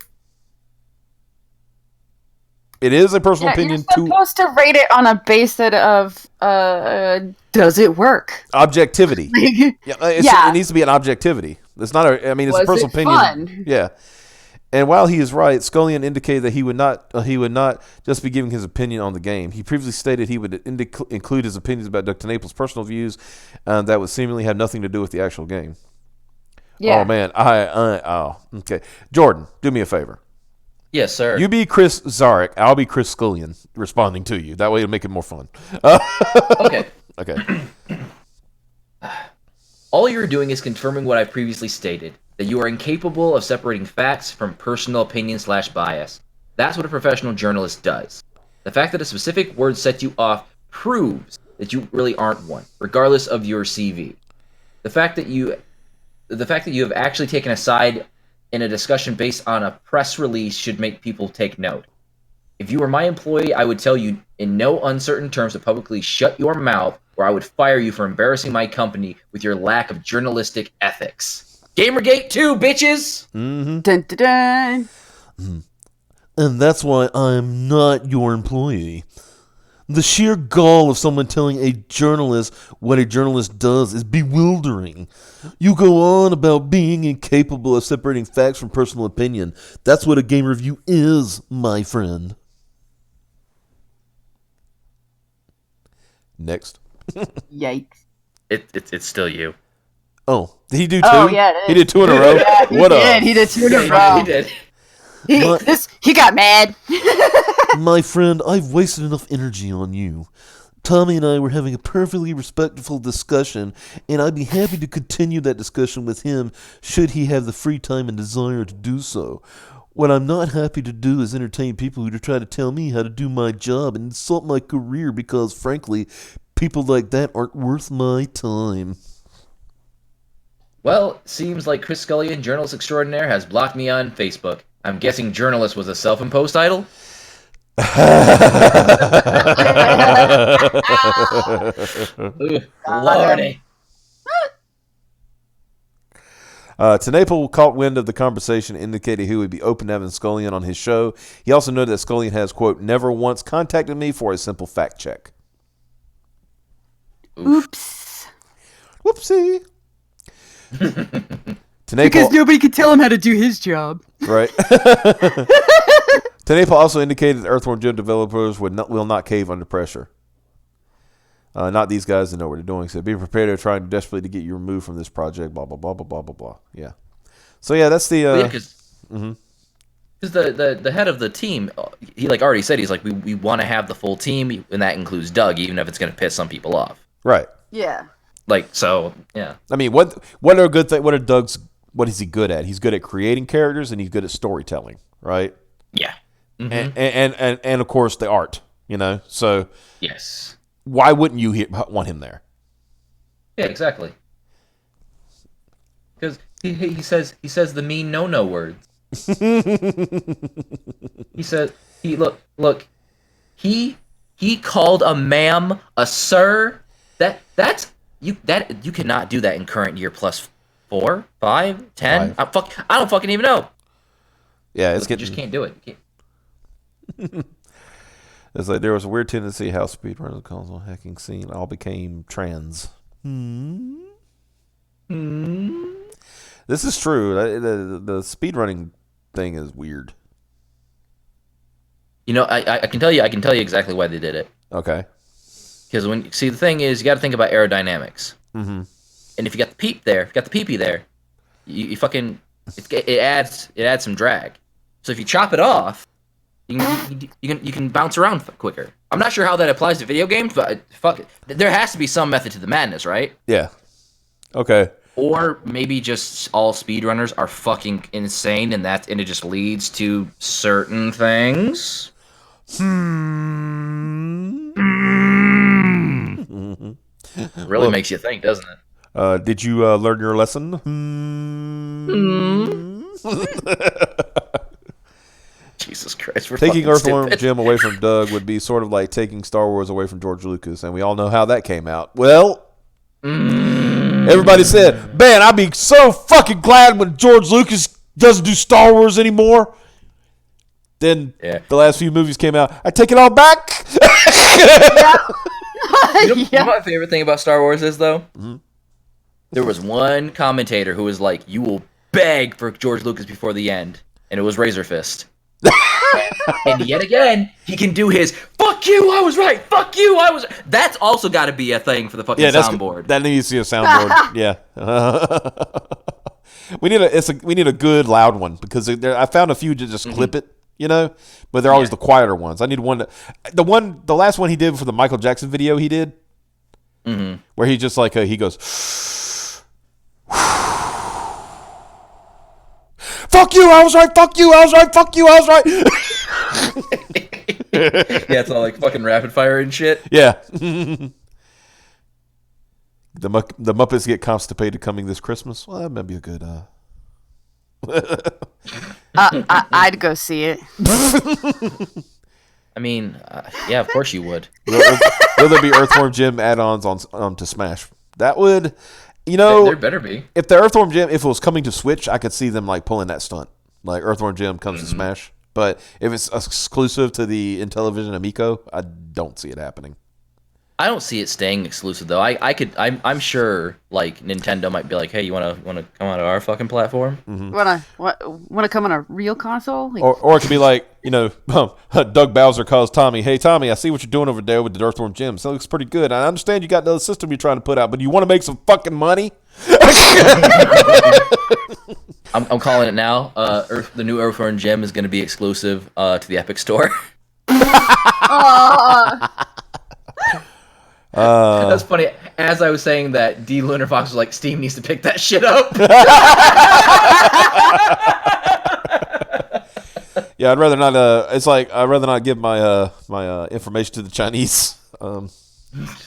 It is a personal opinion.
You're supposed to rate it on a basis of does it work?
Objectivity. It needs to be an objectivity. It's not it's a personal opinion.
Fun?
Yeah. And while he is right, Scullion indicated that he would not just be giving his opinion on the game. He previously stated he would include his opinions about Dr. Naples' personal views that would seemingly have nothing to do with the actual game.
Yeah.
Oh man, okay. Jordan, do me a favor.
Yes, sir.
You be Chris Zarek. I'll be Chris Scullion responding to you. That way it'll make it more fun.
Okay.
Okay.
All you're doing is confirming what I previously stated, that you are incapable of separating facts from personal opinion/bias. That's what a professional journalist does. The fact that a specific word sets you off proves that you really aren't one, regardless of your CV. The fact that you have actually taken a side in a discussion based on a press release should make people take note. If you were my employee, I would tell you in no uncertain terms to publicly shut your mouth, or I would fire you for embarrassing my company with your lack of journalistic ethics. Gamergate 2, bitches!
Mm-hmm. Dun, dun, dun.
And that's why I'm not your employee. The sheer gall of someone telling a journalist what a journalist does is bewildering. You go on about being incapable of separating facts from personal opinion. That's what a game review is, my friend.
Next.
Yikes.
It's still you.
Oh, did he do two?
Oh, yeah, it is.
He did two in a row?
Yeah, he did 2 in a row.
He did.
He got mad.
My friend, I've wasted enough energy on you. Tommy and I were having a perfectly respectful discussion, and I'd be happy to continue that discussion with him should he have the free time and desire to do so. What I'm not happy to do is entertain people who try to tell me how to do my job and insult my career because, frankly, people like that aren't worth my time.
Well, seems like Chris Scullion, journalist extraordinaire, has blocked me on Facebook. I'm guessing journalist was a self-imposed title? Ooh, Lordy.
Tenaple caught wind of the conversation, indicated he would be open to having Scullion on his show. He also noted that Scullion has, quote, never once contacted me for a simple fact check.
Oops.
Whoopsie.
Because nobody could tell him how to do his job.
Right. Tenaple also indicated that Earthworm Jim developers will not cave under pressure. Not these guys that know what they're doing. So be prepared to try desperately to get you removed from this project. Blah blah blah blah blah blah blah. Yeah. So yeah, that's the.
Because the head of the team, he already said he's like we want to have the full team, and that includes Doug, even if it's going to piss some people off.
Right.
Yeah.
Yeah.
I mean, what are good things? What is he good at? He's good at creating characters, and he's good at storytelling. Right.
Yeah.
Mm-hmm. And of course the art. So.
Yes.
Why wouldn't you want him there?
Yeah, exactly. Because he says the mean no words. He called a ma'am a sir. That's you cannot do that in current year plus 4, 5, 10. I don't fucking even know.
Yeah,
you just can't do it.
It's like there was a weird tendency how speedrunners console hacking scene all became trans. This is true. The speedrunning thing is weird.
You know, I can tell you exactly why they did it.
Okay.
Because the thing is, you got to think about aerodynamics.
Mm-hmm.
And if you got the peep there, if you got the peepee there, you fucking it adds some drag. So if you chop it off, you can bounce around quicker. I'm not sure how that applies to video games, but fuck it. There has to be some method to the madness, right?
Yeah. Okay.
Or maybe just all speedrunners are fucking insane, and it just leads to certain things. Really makes you think, doesn't it?
Did you learn your lesson?
Jesus Christ. We're
taking Earthworm
stupid.
Jim away from Doug would be sort of like taking Star Wars away from George Lucas, and we all know how that came out. Well, everybody said, man, I'd be so fucking glad when George Lucas doesn't do Star Wars anymore. Then the last few movies came out. I take it all back.
You know what my favorite thing about Star Wars is, though? Mm-hmm. There was one commentator who was like, you will beg for George Lucas before the end. And it was Razor Fist. And yet again, he can do his, fuck you, I was right, fuck you, I was... That's also got to be a thing for the fucking soundboard.
That needs to be a soundboard, yeah. We need a good loud one, because I found a few to just clip it, you know? But they're always the quieter ones. I need one... The last one he did for the Michael Jackson video he did, where he just like, he goes... Fuck you, I was right, fuck you, I was right, fuck you, I was right.
Yeah, it's all like fucking rapid fire and shit.
Yeah. The Muppets get constipated coming this Christmas. Well, that might be a good...
I'd go see it.
I mean, yeah, of course you would.
Will there be Earthworm Jim add-ons on to Smash? That would... You know,
there better be.
If the Earthworm Jim, if it was coming to Switch, I could see them like pulling that stunt. Like Earthworm Jim comes to Smash. But if it's exclusive to the Intellivision Amico, I don't see it happening.
I don't see it staying exclusive though. I'm sure like Nintendo might be like, hey, you wanna come on to our fucking platform?
Wanna come on a real console? Like,
or it could be like, you know, Doug Bowser calls Tommy, hey Tommy, I see what you're doing over there with the Earthworm Jim. So it looks pretty good. I understand you got another system you're trying to put out, but you want to make some fucking money?
I'm calling it now. The new Earthworm Jim is going to be exclusive to the Epic Store. That's funny. As I was saying that, D. Lunar Fox was like, Steam needs to pick that shit up.
Yeah, I'd rather not. It's like I'd rather not give my my information to the Chinese.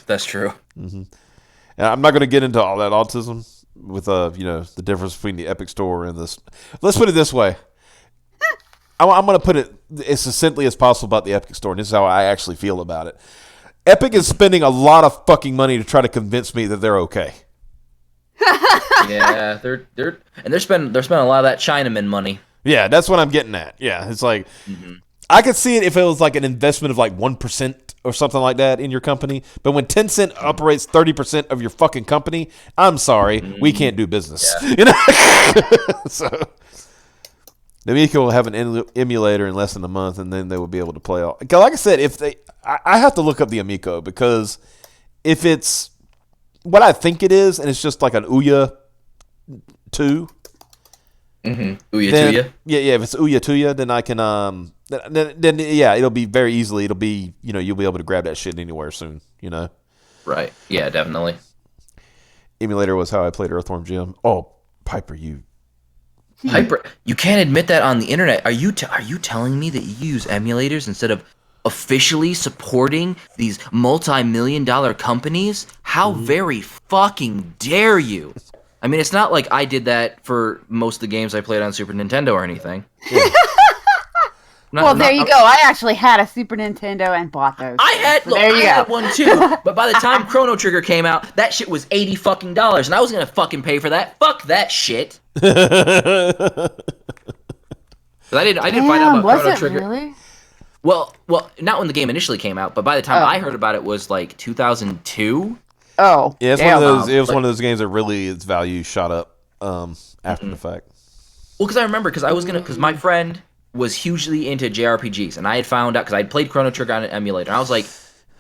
That's true.
Mm-hmm. And I'm not going to get into all that autism with you know, the difference between the Epic Store and this. Let's put it this way. I'm going to put it as succinctly as possible about the Epic Store, and this is how I actually feel about it. Epic is spending a lot of fucking money to try to convince me that they're okay.
Yeah, they're spending a lot of that Chinaman money.
Yeah, that's what I'm getting at. Yeah, it's like I could see it if it was like an investment of like 1% or something like that in your company. But when Tencent operates 30% of your fucking company, I'm sorry, we can't do business. Yeah. You know, so the Amico will have an emulator in less than a month, and then they will be able to play all. Like I said, I have to look up the Amico, because if it's what I think it is, and it's just like an Ouya 2.
Ouya Tuya?
Yeah. If it's Ouya Tuya, then I can then yeah, it'll be very easily. It'll be, you know, you'll be able to grab that shit anywhere soon. You know.
Right. Yeah. Definitely.
Emulator was how I played Earthworm Jim. Oh, Piper, you
can't admit that on the internet. Are you telling me that you use emulators instead of officially supporting these multi-million-dollar companies? How very fucking dare you? I mean, it's not like I did that for most of the games I played on Super Nintendo or anything. Yeah.
There you go. I actually had a Super Nintendo and bought those.
I had one too. But by the time Chrono Trigger came out, that shit was $80 fucking, and I was gonna fucking pay for that. Fuck that shit. I didn't find out about Chrono Trigger.
Really?
Well, not when the game initially came out, but by the time I heard about it was like 2002.
Oh,
yeah, it's one of those. It was one of those games that really its value shot up. after the fact.
Well, because I remember, because my friend was hugely into JRPGs, and I had found out, because I had played Chrono Trigger on an emulator, and I was like,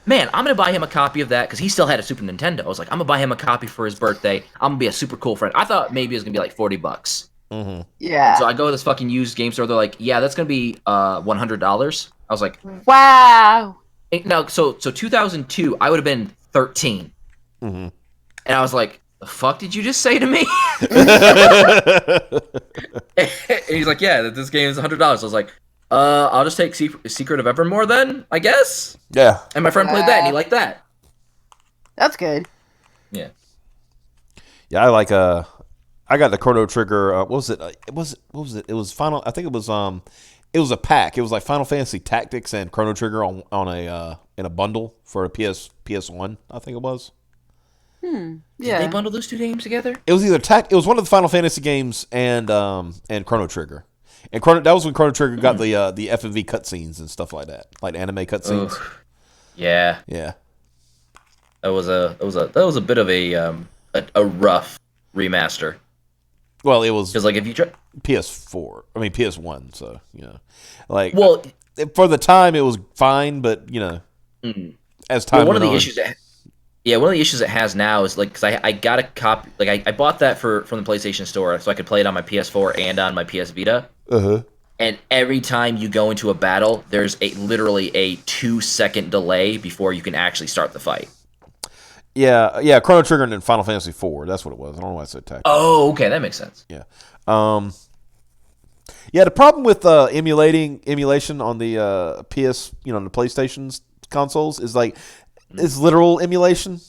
man, I'm going to buy him a copy of that, because he still had a Super Nintendo. I was like, I'm going to buy him a copy for his birthday. I'm going to be a super cool friend. I thought maybe it was going to be like $40.
Mm-hmm.
Yeah.
So I go to this fucking used game store. They're like, yeah, that's going to be $100. I was like,
wow.
No, so 2002, I would have been 13.
Mm-hmm.
And I was like, the fuck did you just say to me? And he's like, yeah, this game is $100. I was like, I'll just take Secret of Evermore then, I guess.
Yeah.
And my friend played that, and he liked that.
That's good.
Yeah.
Yeah, I like I got the Chrono Trigger. What was it? What was it? It was Final. I think it was It was a pack. It was like Final Fantasy Tactics and Chrono Trigger on a in a bundle for a PS1. I think it was.
Yeah.
Did they bundle those two games together?
It was either It was one of the Final Fantasy games and Chrono Trigger. And that was when Chrono Trigger got the FMV cutscenes and stuff like that, like anime cutscenes.
Yeah.
Yeah.
That was a bit of a rough remaster.
Well, it was
because like if you try
PS4, I mean PS1, so like
well
for the time it was fine, but as time
one of the
went on,
issues it has now is like because I got a copy, like I bought that from the PlayStation Store so I could play it on my PS4 and on my PS Vita. And every time you go into a battle, there's literally a 2-second delay before you can actually start the fight.
Yeah, Chrono Trigger and then Final Fantasy IV. That's what it was. I don't know why I said Tactics.
Oh, okay, that makes sense.
Yeah. Yeah, the problem with emulation on the PS, the PlayStation's consoles is like it's literal emulation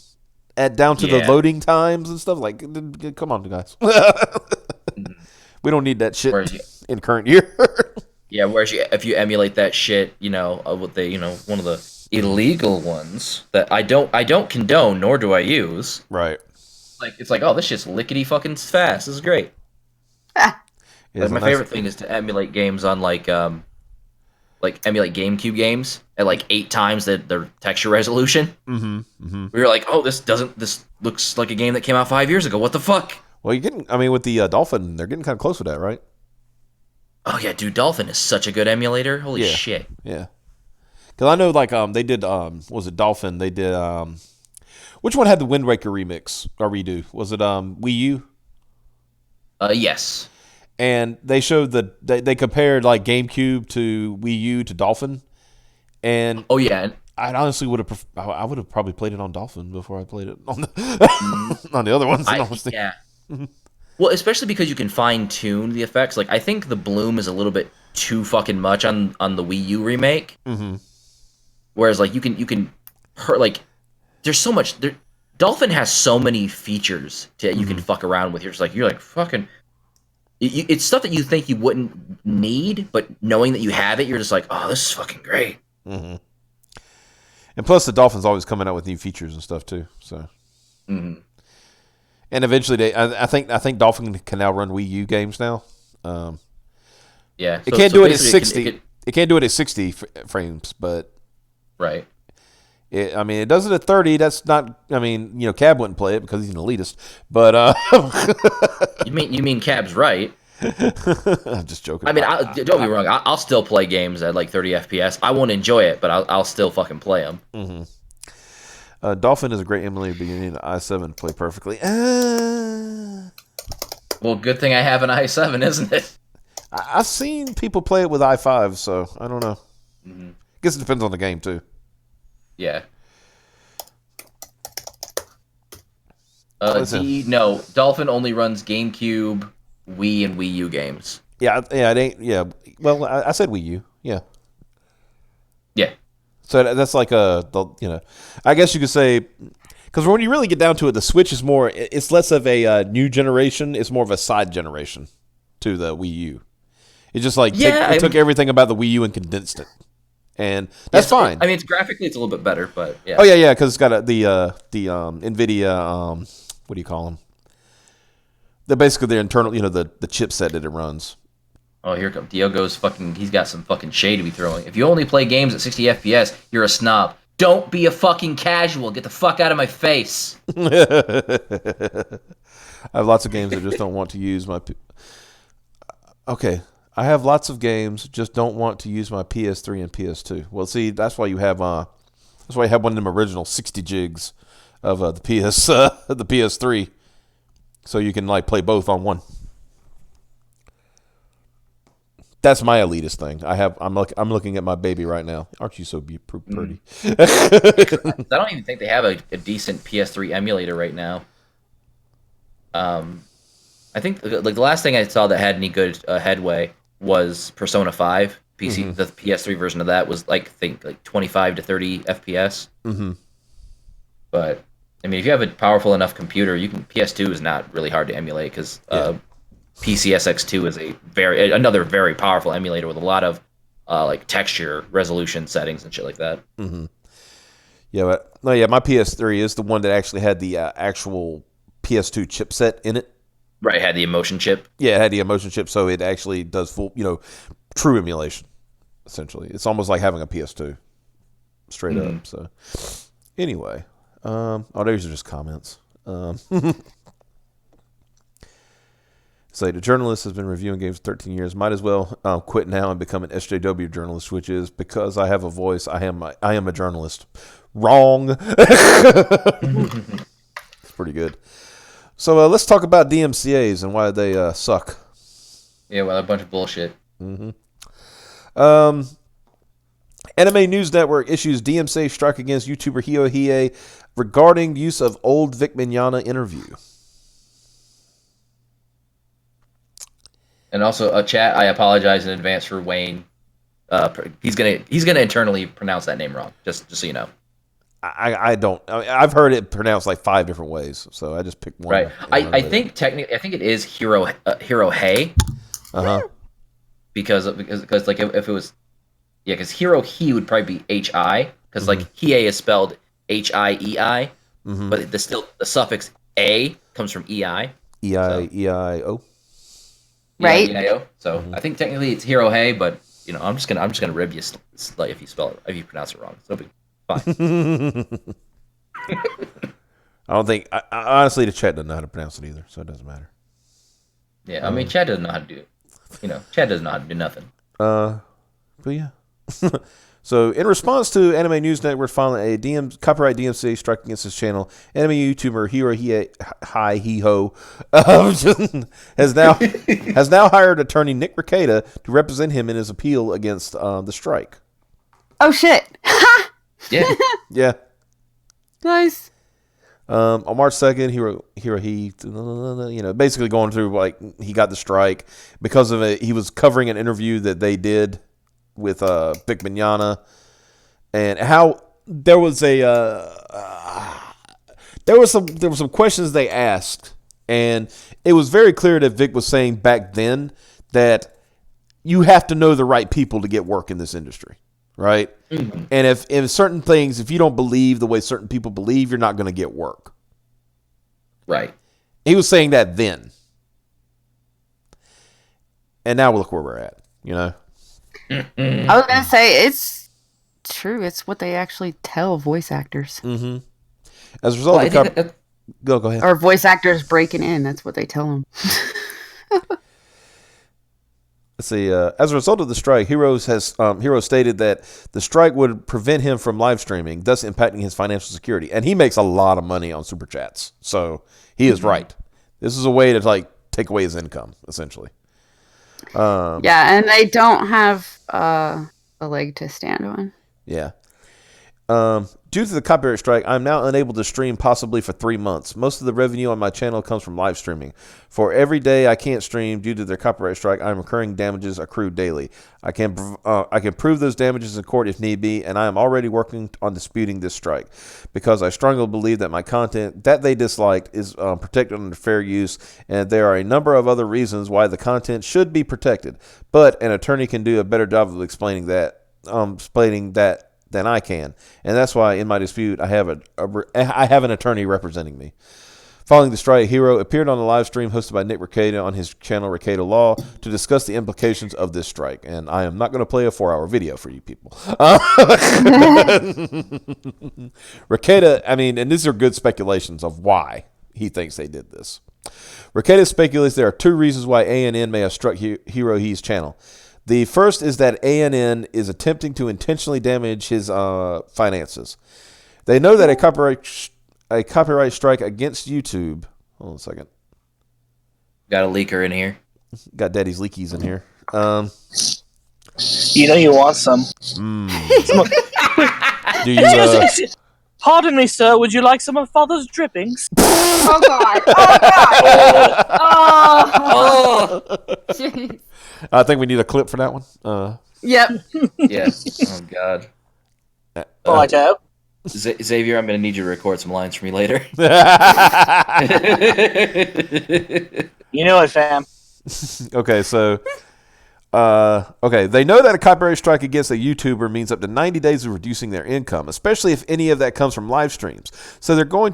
down to the loading times and stuff. Like, come on, guys. We don't need that shit in current year.
Yeah, whereas if you emulate that shit, with the one of the illegal ones that I don't condone nor do I use.
Right.
Like it's like, oh, this shit's lickety fucking fast. This is great. Like my favorite thing is to emulate games on like emulate GameCube games at like 8 times their texture resolution.
Mm-hmm.
We were like, oh, this looks like a game that came out 5 years ago. What the fuck?
Well, with the Dolphin, they're getting kind of close with that, right?
Oh yeah, dude, Dolphin is such a good emulator. Holy shit.
Yeah. Because I know, like, they did, what was it, Dolphin? They did, which one had the Wind Waker remix or redo? Was it Wii U?
Yes.
And they showed they compared like GameCube to Wii U to Dolphin, and
oh yeah,
I honestly would have probably played it on Dolphin before I played it on the on the other ones.
Yeah. Well, especially because you can fine tune the effects. Like I think the bloom is a little bit too fucking much on the Wii U remake.
Mm-hmm.
Whereas like you can like there's so much Dolphin has so many features that you can fuck around with. You're like fucking. It's stuff that you think you wouldn't need, but knowing that you have it, you're just like, oh, this is fucking great.
Mm-hmm. And plus, the Dolphin's always coming out with new features and stuff too. So, and eventually, I think Dolphin can now run Wii U games now.
Yeah,
it can't do it at 60. It can't do it at 60 frames, but
right.
It does it at 30. That's not. Cab wouldn't play it because he's an elitist. But
you mean Cab's right?
I'm just joking.
I mean, don't get me wrong. I'll still play games at like 30 FPS. I won't enjoy it, but I'll still fucking play them.
Mm-hmm. Dolphin is a great emulator, but you need an i7 to play perfectly.
Well, good thing I have an i7, isn't it?
I've seen people play it with i5, so I don't know. Mm-hmm. Guess it depends on the game too.
Yeah. No, Dolphin only runs GameCube, Wii, and Wii U games.
Yeah, it ain't. Yeah, well, I said Wii U. Yeah.
Yeah.
So that's like I guess you could say, because when you really get down to it, the Switch is more. It's less of a new generation. It's more of a side generation to the Wii U. It's just like it took everything about the Wii U and condensed it. And that's fine.
It's graphically it's a little bit better, but yeah.
Oh yeah, because it's got the NVIDIA what do you call them? They're basically their internal, the chipset that it runs.
Oh, here comes Diogo's fucking. He's got some fucking shade to be throwing. If you only play games at 60 FPS, you're a snob. Don't be a fucking casual. Get the fuck out of my face.
I have lots of games that just don't want to use my... Okay. I have lots of games, just don't want to use my PS3 and PS2. Well, see, that's why you have one of them original 60 gigs of the PS3, so you can like play both on one. That's my elitist thing. I'm looking at my baby right now. Aren't you so pretty?
I don't even think they have a decent PS3 emulator right now. I think like the last thing I saw that had any good headway was Persona 5 PC. Mm-hmm. The PS3 version of that was like 25 to 30 FPS. Mm-hmm. But I mean, if you have a powerful enough computer, PS2 is not really hard to emulate because PCSX2 is another very powerful emulator with a lot of like texture resolution settings and shit like that.
Mm-hmm. Yeah, my PS3 is the one that actually had the actual PS2 chipset in it.
Right, had the emotion chip.
Yeah, it had the emotion chip, so it actually does full, true emulation. Essentially, it's almost like having a PS2, straight up. So, anyway, these are just comments. Say the journalist has been reviewing games for 13 years. Might as well quit now and become an SJW journalist, which is because I have a voice. I am a journalist. Wrong. It's pretty good. So let's talk about DMCAs and why they suck.
Yeah, well, a bunch of bullshit.
Mm-hmm. Anime News Network issues DMCA strike against YouTuber Hio regarding use of old Vic Mignogna interview.
And also, chat, I apologize in advance for Wayne. He's gonna internally pronounce that name wrong. Just so you know.
I don't. I've heard it pronounced like 5 different ways, so I just picked one.
Right. I think technically, I think it is Hirohei. Because like if it was, because Hirohi would probably be HI, because like Hiei is spelled HIEI, but the suffix a comes from EI.
EIO.
Right.
EIO. So I think technically it's Hirohei, but I'm just gonna rib you like if you pronounce it wrong. So it'll be fine.
I don't think. Honestly, the chat doesn't know how to pronounce it either, so it doesn't matter.
Yeah, I mean, Chad doesn't know how to do it. Chad doesn't know how to do nothing.
But yeah. So, in response to Anime News Network filing a copyright DMCA strike against his channel, anime YouTuber Hiho has now hired attorney Nick Rekieta to represent him in his appeal against the strike.
Oh shit!
Yeah.
Yeah.
Nice.
On March 2nd, basically going through like he got the strike because of it. He was covering an interview that they did with Vic Mignogna, and how there was some questions they asked, and it was very clear that Vic was saying back then that you have to know the right people to get work in this industry. Right? Mm-hmm. And if certain things, if you don't believe the way certain people believe, you're not going to get work.
Right.
He was saying that then. And now look where we're at,
I was going to say, it's true. It's what they actually tell voice actors.
Mm-hmm. As a result of Go ahead.
Or voice actors breaking in. That's what they tell them.
Let's see. As a result of the strike, Hiro stated that the strike would prevent him from live streaming, thus impacting his financial security. And he makes a lot of money on super chats, so he is right. This is a way to take away his income, essentially.
Yeah, and they don't have a leg to stand on.
Yeah. Due to the copyright strike, I'm now unable to stream possibly for 3 months. Most of the revenue on my channel comes from live streaming. For every day I can't stream due to their copyright strike, I'm incurring damages accrued daily. I can prove those damages in court if need be, and I am already working on disputing this strike because I strongly believe that my content that they disliked is protected under fair use, and there are a number of other reasons why the content should be protected. But an attorney can do a better job of explaining that than I can, and that's why in my dispute I have an attorney representing me. Following the strike, Hero appeared on a live stream hosted by Nick Rekieta on his channel Rekieta Law to discuss the implications of this strike. And I am not going to play a 4-hour video for you people. Rekieta, I mean, and these are good speculations of why he thinks they did this. Rekieta speculates there are 2 reasons why ANN may have struck Hero He's channel. The first is that ANN is attempting to intentionally damage his finances. They know that a copyright strike against YouTube. Hold on a second.
Got a leaker in here.
Got Daddy's leakies in here.
You know you want some.
Do you?
Pardon me, sir. Would you like some of Father's drippings?
Oh God! Oh jeez.
I think we need a clip for that one.
Yep.
Yes. Oh God.
Righto.
Xavier, I'm going to need you to record some lines for me later.
You know it, fam.
Okay, so they know that a copyright strike against a YouTuber means up to 90 days of reducing their income, especially if any of that comes from live streams. So they're going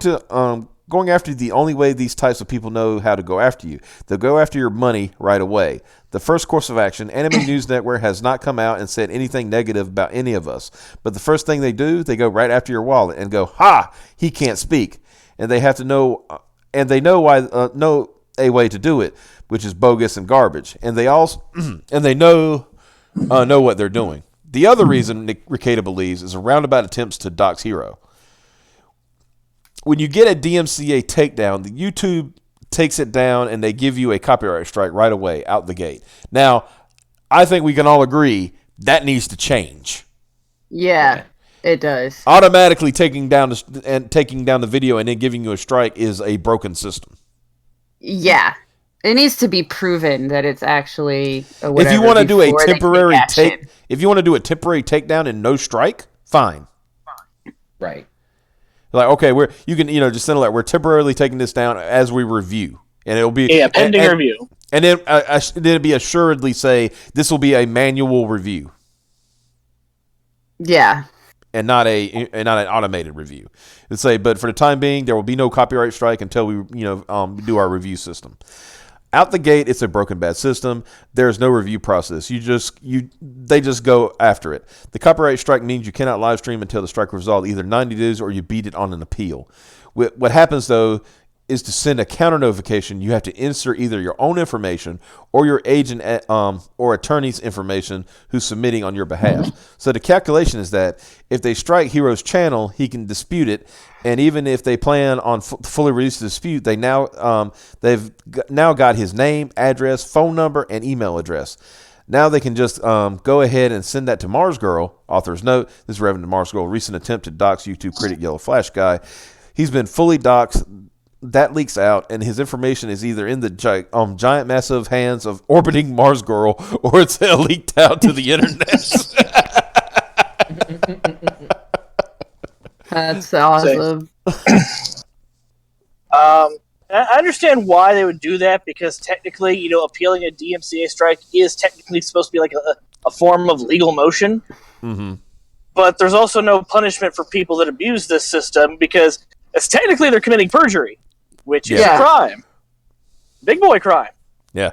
after the only way these types of people know how to go after you. They'll go after your money right away. The first course of action, Anime News Network has not come out and said anything negative about any of us. But the first thing they do, they go right after your wallet and go, "Ha! He can't speak," and they have to know, and they know a way to do it, which is bogus and garbage. And they also, and they know what they're doing. The other reason Nick Rekieta believes is a roundabout attempts to dox Hero. When you get a DMCA takedown, the YouTube takes it down and they give you a copyright strike right away out the gate. Now, I think we can all agree that needs to change.
Yeah, it does.
Automatically taking down the video and then giving you a strike is a broken system.
Yeah, it needs to be proven that it's actually
if you want to do a temporary takedown and no strike, fine.
Right.
Like, okay, just send we're temporarily taking this down as we review, and it'll be
pending review,
and then it'll be assuredly say this will be a manual review, and not an automated review. It'll say, but for the time being, there will be no copyright strike until we do our review system. Out the gate, it's a broken bad system. There's no review process. They just go after it. The copyright strike means you cannot live stream until the strike resolved, either 90 days or you beat it on an appeal. What happens though is to send a counter notification, you have to insert either your own information or your agent or attorney's information who's submitting on your behalf. So the calculation is that if they strike Hero's channel, he can dispute it, and even if they plan on fully release the dispute, they've now got his name, address, phone number, and email address. Now they can just go ahead and send that to Mars Girl. Author's note: this is Reverend Mars Girl. Recent attempt to dox YouTube critic Yellow Flash Guy. He's been fully doxed. That leaks out, and his information is either in the giant, massive hands of orbiting Mars Girl, or it's leaked out to the internet.
That's awesome.
I understand why they would do that, because technically, appealing a DMCA strike is technically supposed to be like a form of legal motion.
Mm-hmm.
But there's also no punishment for people that abuse this system, because it's technically they're committing perjury, which is a crime. Big boy crime.
Yeah.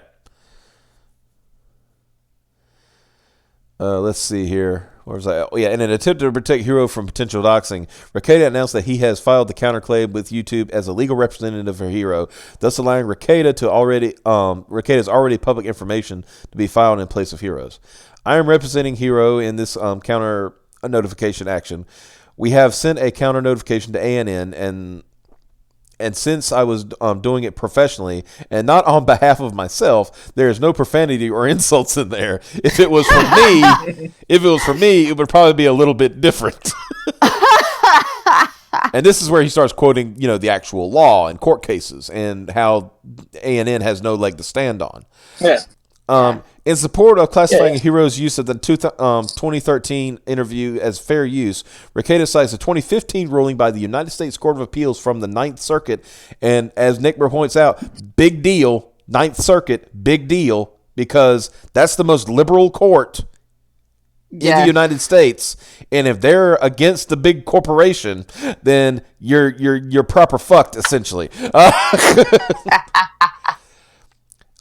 Let's see here. Where was I? Oh, yeah. In an attempt to protect Hero from potential doxing, Rekieta announced that he has filed the counterclaim with YouTube as a legal representative for Hero, thus allowing Rekieta's already public information to be filed in place of Hero's. I am representing Hero in this counter notification action. We have sent a counter notification to ANN, and since I was doing it professionally and not on behalf of myself, there is no profanity or insults in there. If it was for me, it would probably be a little bit different. And this is where he starts quoting, the actual law and court cases and how ANN has no leg to stand on.
Yeah.
In support of classifying Hero's use of the 2013 interview as fair use, Rekieta cites a 2015 ruling by the United States Court of Appeals from the Ninth Circuit. And as Nick points out, big deal, Ninth Circuit, big deal, because that's the most liberal court in the United States, and if they're against the big corporation, then you're proper fucked essentially.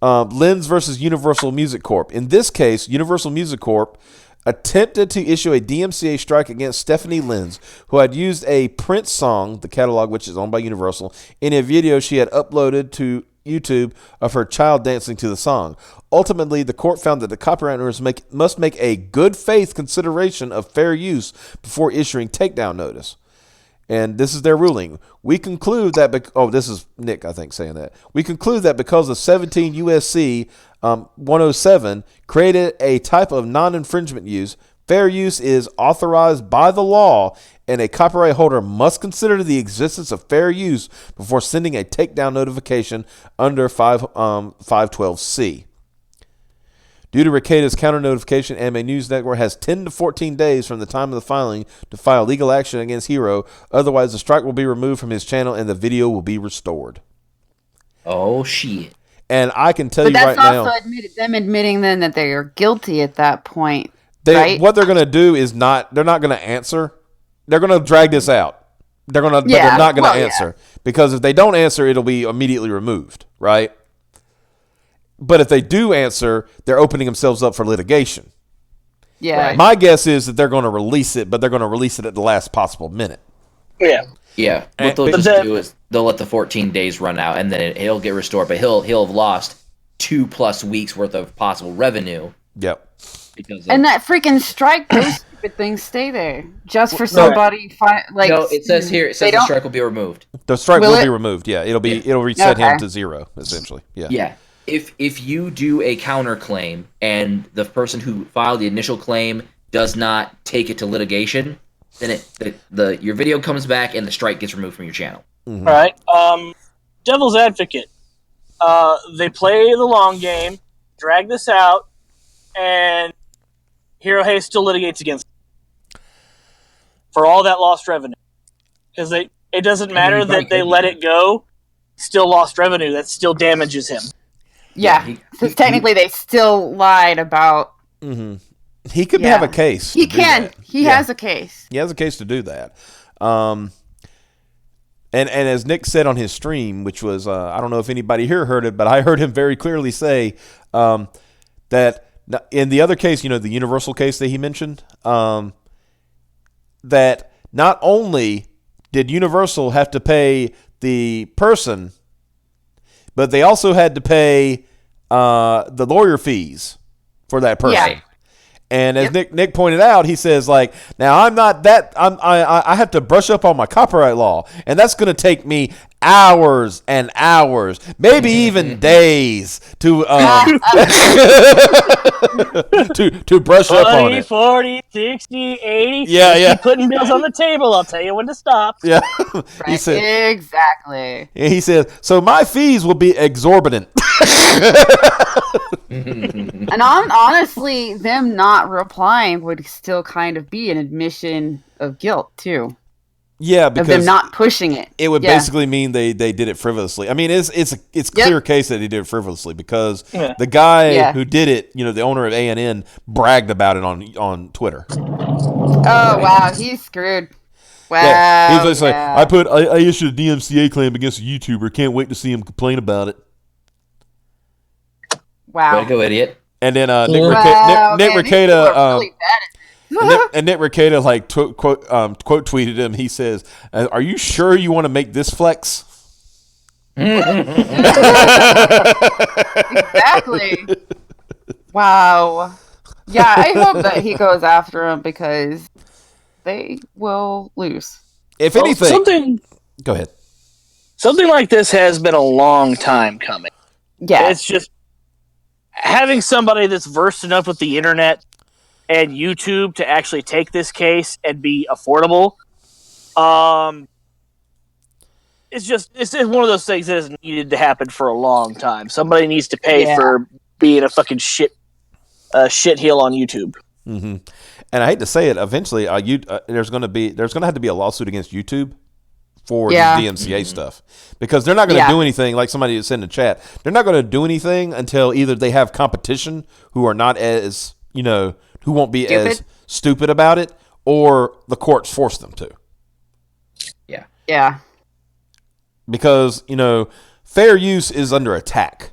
Lens versus Universal Music Corp. In this case, Universal Music Corp attempted to issue a DMCA strike against Stephanie Lenz, who had used a Prince song, the catalog which is owned by Universal, in a video she had uploaded to YouTube of her child dancing to the song. Ultimately, the court found that the copyright owners must make a good faith consideration of fair use before issuing takedown notice. And this is their ruling. We conclude that this is Nick, I think, saying that. We conclude that because of 17 USC 107 created a type of non-infringement use, fair use is authorized by the law, and a copyright holder must consider the existence of fair use before sending a takedown notification under 512C. Due to Rekieta's counter notification, Anime News Network has 10 to 14 days from the time of the filing to file legal action against Hiro. Otherwise, the strike will be removed from his channel and the video will be restored.
Oh, shit.
And I can tell you right now...
But that's also them admitting then that they are guilty at that point, right?
What they're going to do is they're not going to answer. They're going to drag this out. They're not going to answer. Yeah. Because if they don't answer, it'll be immediately removed, right? But if they do answer, they're opening themselves up for litigation.
Yeah.
Right. My guess is that they're going to release it, but they're going to release it at the last possible minute.
Yeah.
Yeah. What they'll just do is they'll let the 14 days run out, and then it'll get restored. But he'll have lost 2+ weeks worth of possible revenue.
Yep.
And that freaking strike, those stupid things stay there just for somebody.
No, it says here. It says the strike will be removed.
The strike will be removed. Yeah, it'll reset him to 0 essentially. Yeah.
Yeah. If you do a counterclaim and the person who filed the initial claim does not take it to litigation, then your video comes back and the strike gets removed from your channel.
Mm-hmm. All right. Devil's advocate. They play the long game, drag this out, and Hiro Hayes still litigates against them for all that lost revenue. Because it doesn't matter that they let it go, still lost revenue. That still damages him.
Yeah, because technically they still lied about...
Mm-hmm. He could have a case.
He can. He has a case.
He has a case to do that. And as Nick said on his stream, which was, I don't know if anybody here heard it, but I heard him very clearly say that in the other case, the Universal case that he mentioned, that not only did Universal have to pay the person, but they also had to pay the lawyer fees for that person. Yeah. And as Nick pointed out, he says, now I'm not that, I have to brush up on my copyright law, and that's going to take me hours and hours, maybe even days to to brush
20,
up on it.
40, 60, 80.
Yeah.
Putting bills on the table. I'll tell you when to stop.
Yeah.
He said, exactly.
He said, so my fees will be exorbitant.
And honestly, them not replying would still kind of be an admission of guilt, too.
Yeah, because
of them not pushing it.
It would basically mean they did it frivolously. I mean, it's clear case that he did it frivolously because the guy who did it, the owner of A&N, bragged about it on Twitter.
Oh wow, he's screwed. Wow.
Yeah. He's like, I issued a DMCA claim against a YouTuber. Can't wait to see him complain about it.
Wow.
Way to go, idiot.
And then Nick Rekieta quote tweeted him. He says, "Are you sure you want to make this flex?"
Exactly. Wow. Yeah, I hope that he goes after him because they will lose.
If anything, go ahead.
Something like this has been a long time coming.
Yeah,
it's just having somebody that's versed enough with the internet and YouTube to actually take this case and be affordable. It's just one of those things that has needed to happen for a long time. Somebody needs to pay for being a fucking shit heel on YouTube.
Mm-hmm. And I hate to say it, eventually there's going to have to be a lawsuit against YouTube for the DMCA stuff, because they're not going to do anything, like somebody said in the chat. They're not going to do anything until either they have competition who are not as who won't be as stupid about it, or the courts force them to.
Yeah.
Yeah.
Because, fair use is under attack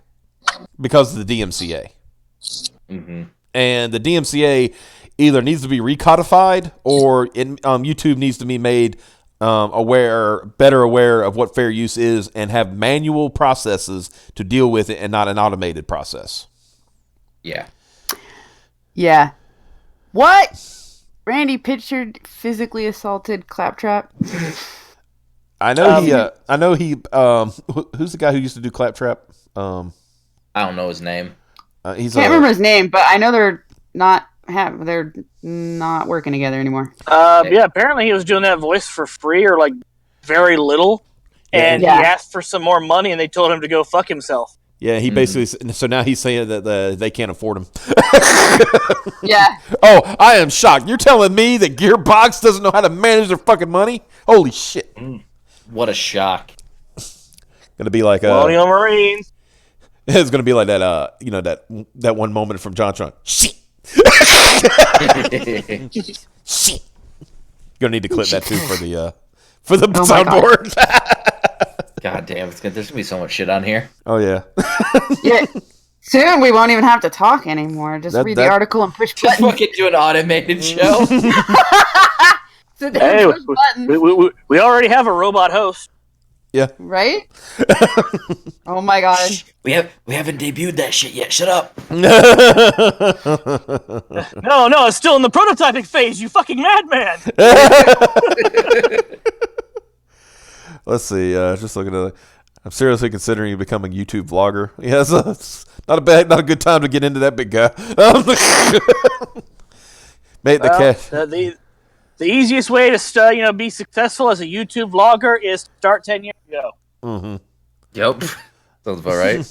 because of the DMCA.
Mm-hmm.
And the DMCA either needs to be recodified or YouTube needs to be made better aware of what fair use is and have manual processes to deal with it and not an automated process.
Yeah.
Yeah. What? Randy Pitchford physically assaulted Claptrap?
I know he. Who's the guy who used to do Claptrap?
I don't know his name.
Can't remember his name, but I know they're not working together anymore.
Yeah, apparently he was doing that voice for free or like very little, and he asked for some more money, and they told him to go fuck himself.
Yeah, he basically. So now he's saying that they can't afford him.
Yeah.
Oh, I am shocked. You're telling me that Gearbox doesn't know how to manage their fucking money? Holy shit!
What a shock.
Gonna be like
Colonial Marines.
It's gonna be like that. That one moment from John Tron. Shit. Shit. Gonna need to clip that too for the soundboard.
God damn, there's gonna be so much shit on here.
Oh yeah.
Yeah. Soon we won't even have to talk anymore. Just read the article and push buttons.
Just fucking do an automated show.
Sit there and push buttons.
We already have a robot host.
Yeah.
Right? Oh my god.
We haven't debuted that shit yet. Shut up.
No, it's still in the prototyping phase, you fucking madman.
Let's see. Just looking at it. I'm seriously considering becoming a YouTube vlogger. Yes, it's not a good time to get into that big guy. Mate,
the easiest way to be successful as a YouTube vlogger is to start 10 years ago.
Mm-hmm.
Yep. Sounds about right.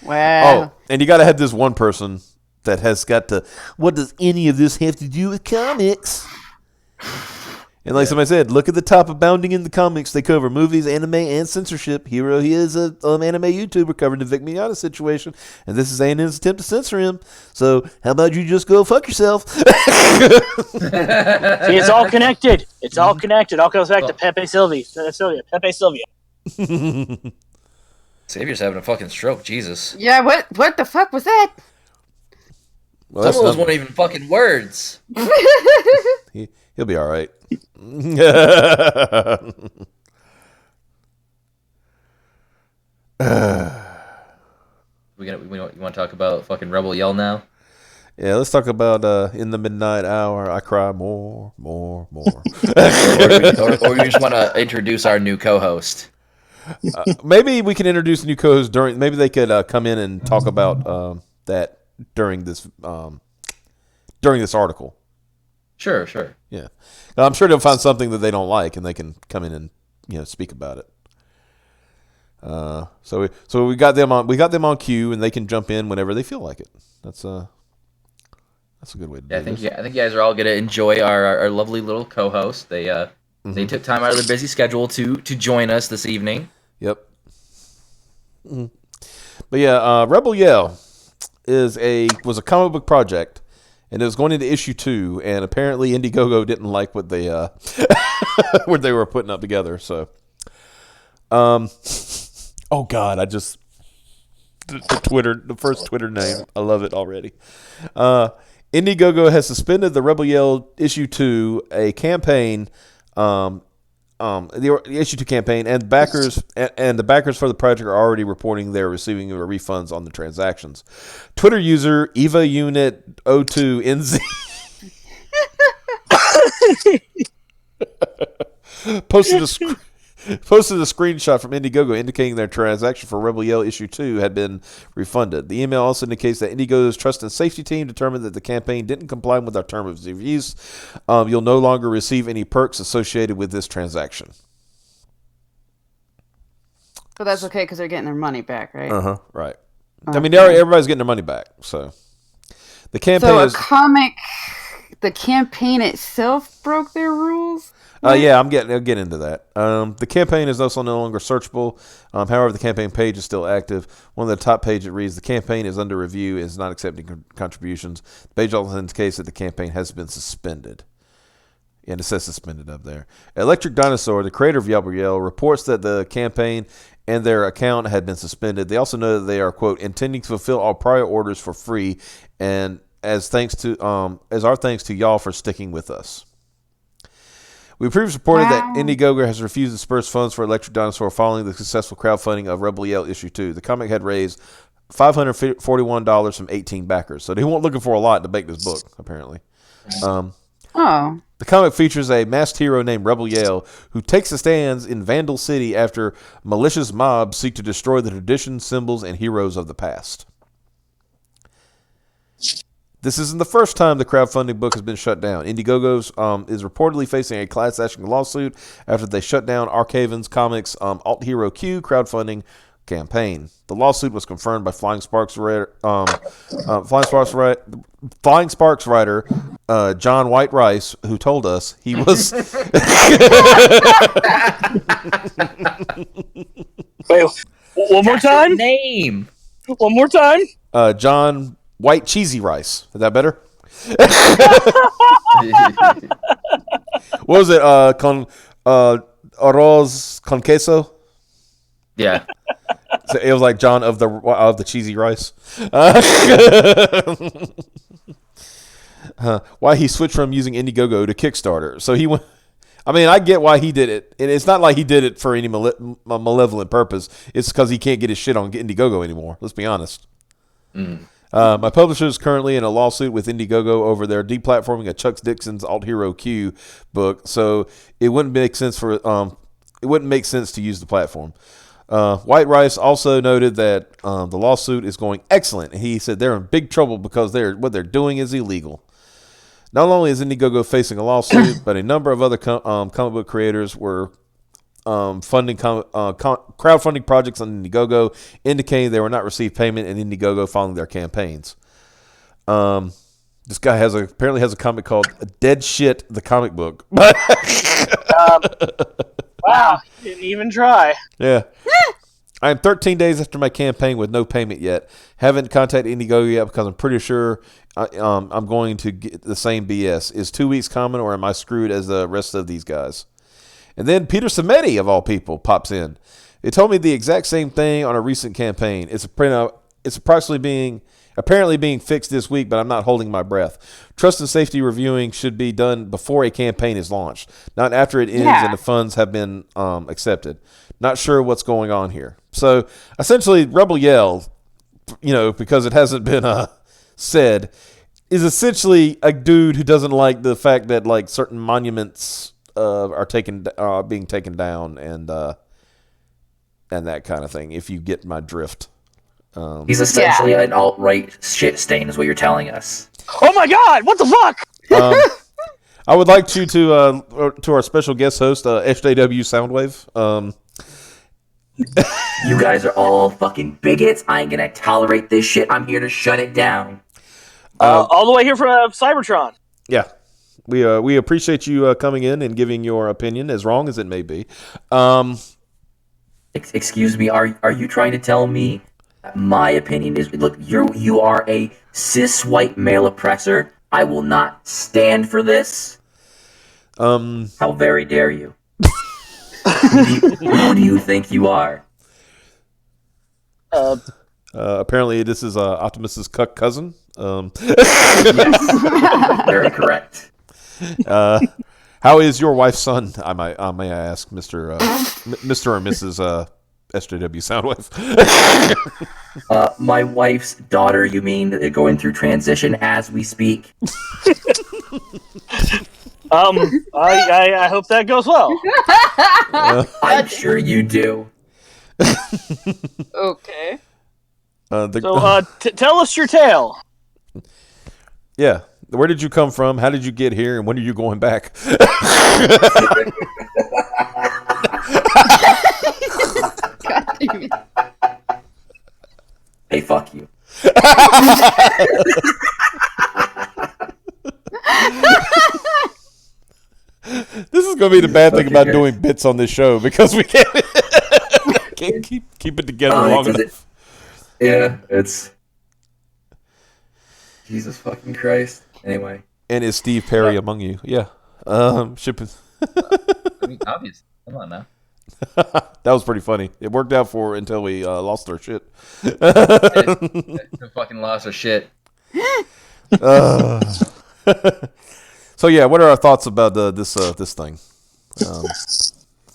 Wow.
Oh, and you got to have this one person that has got to. What does any of this have to do with comics? And like somebody said, look at the top abounding in the comics. They cover movies, anime, and censorship. Hero, he is an anime YouTuber covering the Vic Mignogna situation, and this is A&M's attempt to censor him. So how about you just go fuck yourself?
See, it's all connected. It's all connected. All comes back to Pepe Sylvia. Pepe Sylvia.
Xavier's having a fucking stroke. Jesus.
Yeah, what the fuck was that?
Well,
some of those weren't even fucking words.
He'll be all right.
You want to talk about fucking Rebel Yell now?
Yeah, let's talk about in the midnight hour. I cry more.
or you just want to introduce our new co-host?
Maybe we can introduce a new co-host during. Maybe they could come in and talk about that during this article. Sure. Yeah, I'm sure they'll find something that they don't like, and they can come in and speak about it. So we got them on cue, and they can jump in whenever they feel like it. That's a good way to do it.
I think you guys are all gonna enjoy our lovely little co-host. They took time out of their busy schedule to join us this evening.
Yep. Mm-hmm. But yeah, Rebel Yell was a comic book project, and it was going into issue 2, and apparently Indiegogo didn't like what they what they were putting up together. So, oh God, the first Twitter name, I love it already. Indiegogo has suspended the Rebel Yell issue 2, a campaign, the issue 2 campaign, and the backers for the project are already reporting they're receiving refunds on the transactions. Twitter user Eva Unit 02NZ posted a screenshot from Indiegogo indicating their transaction for Rebel Yell issue 2 had been refunded. The email also indicates that Indiegogo's trust and safety team determined that the campaign didn't comply with our terms of use. You'll no longer receive any perks associated with this transaction.
But that's okay because they're getting their money back, right?
Right. I mean, everybody's getting their money back. So the campaign
the campaign itself broke their rules?
Yeah, I'll get into that. The campaign is also no longer searchable. However, the campaign page is still active. One of the top pages reads, "The campaign is under review and is not accepting contributions." The page also indicates that the campaign has been suspended. And it says suspended up there. Electric Dinosaur, the creator of Yelp Yell, reports that the campaign and their account had been suspended. They also know that they are, quote, intending to fulfill all prior orders for free, and as our thanks to y'all for sticking with us. We previously reported that Indiegogo has refused to disperse funds for Electric Dinosaur following the successful crowdfunding of Rebel Yell Issue 2. The comic had raised $541 from 18 backers, so they weren't looking for a lot to make this book, apparently. The comic features a masked hero named Rebel Yell who takes the stands in Vandal City after malicious mobs seek to destroy the traditions, symbols, and heroes of the past. This isn't the first time the crowdfunding book has been shut down. Indiegogo is reportedly facing a class action lawsuit after they shut down Arkhaven's Comics Alt Hero Q crowdfunding campaign. The lawsuit was confirmed by Flying Sparks writer John White Rice, who told us he was.
Wait, one more time.
Name.
One more time.
John White Cheesy Rice. Is that better? What was it? Arroz con queso.
Yeah.
So it was like John of the cheesy rice. Why he switched from using Indiegogo to Kickstarter. So he went. I mean, I get why he did it. And it's not like he did it for any malevolent purpose. It's because he can't get his shit on Indiegogo anymore. Let's be honest. My publisher is currently in a lawsuit with Indiegogo over their deplatforming of Chuck Dixon's Alt Hero Q book. So it wouldn't make sense to use the platform. White Rice also noted that the lawsuit is going excellent. He said they're in big trouble because what they're doing is illegal. Not only is Indiegogo facing a lawsuit, but a number of other comic book creators were crowdfunding projects on Indiegogo, indicating they were not received payment in Indiegogo following their campaigns. This guy apparently has a comic called Dead Shit, the comic book.
Wow, didn't even try.
Yeah. I am 13 days after my campaign with no payment yet. Haven't contacted Indiegogo yet because I'm pretty sure I'm going to get the same BS. Is 2 weeks common, or am I screwed as the rest of these guys? And then Peter Samedi, of all people, pops in. They told me the exact same thing on a recent campaign. It's apparently being fixed this week, but I'm not holding my breath. Trust and safety reviewing should be done before a campaign is launched, not after it ends and the funds have been accepted. Not sure what's going on here. So essentially, Rebel Yell, because it hasn't been said, is essentially a dude who doesn't like the fact that like certain monuments are being taken down and that kind of thing. If you get my drift.
He's essentially an alt-right shit stain, is what you're telling us.
Oh my god, what the fuck?
I would like to our special guest host, SJW Soundwave.
You guys are all fucking bigots. I ain't gonna tolerate this shit. I'm here to shut it down.
All the way here from Cybertron.
Yeah. We appreciate you coming in and giving your opinion, as wrong as it may be.
Excuse me, are you trying to tell me that my opinion is, look, you are a cis white male oppressor? I will not stand for this. How very dare you? Who do you think you are?
Apparently, this is Optimus's cousin.
Yes, very correct.
How is your wife's son? May I ask, Mr. or Mrs. SJW Soundwave?
My wife's daughter. You mean going through transition as we speak?
I hope that goes well.
I'm sure you do.
Okay.
Tell us your tale.
Yeah. Where did you come from? How did you get here? And when are you going back?
God damn it.
Hey, fuck you.
This is going to be the bad thing about doing bits on this show because we can't, keep it together long enough.
It's Jesus fucking Christ. Anyway.
And is Steve Perry among you? Yeah. Shipping.
I mean, obvious. Come on now.
That was pretty funny. It worked out for until we lost our shit.
We fucking lost our shit.
So yeah, what are our thoughts about this thing?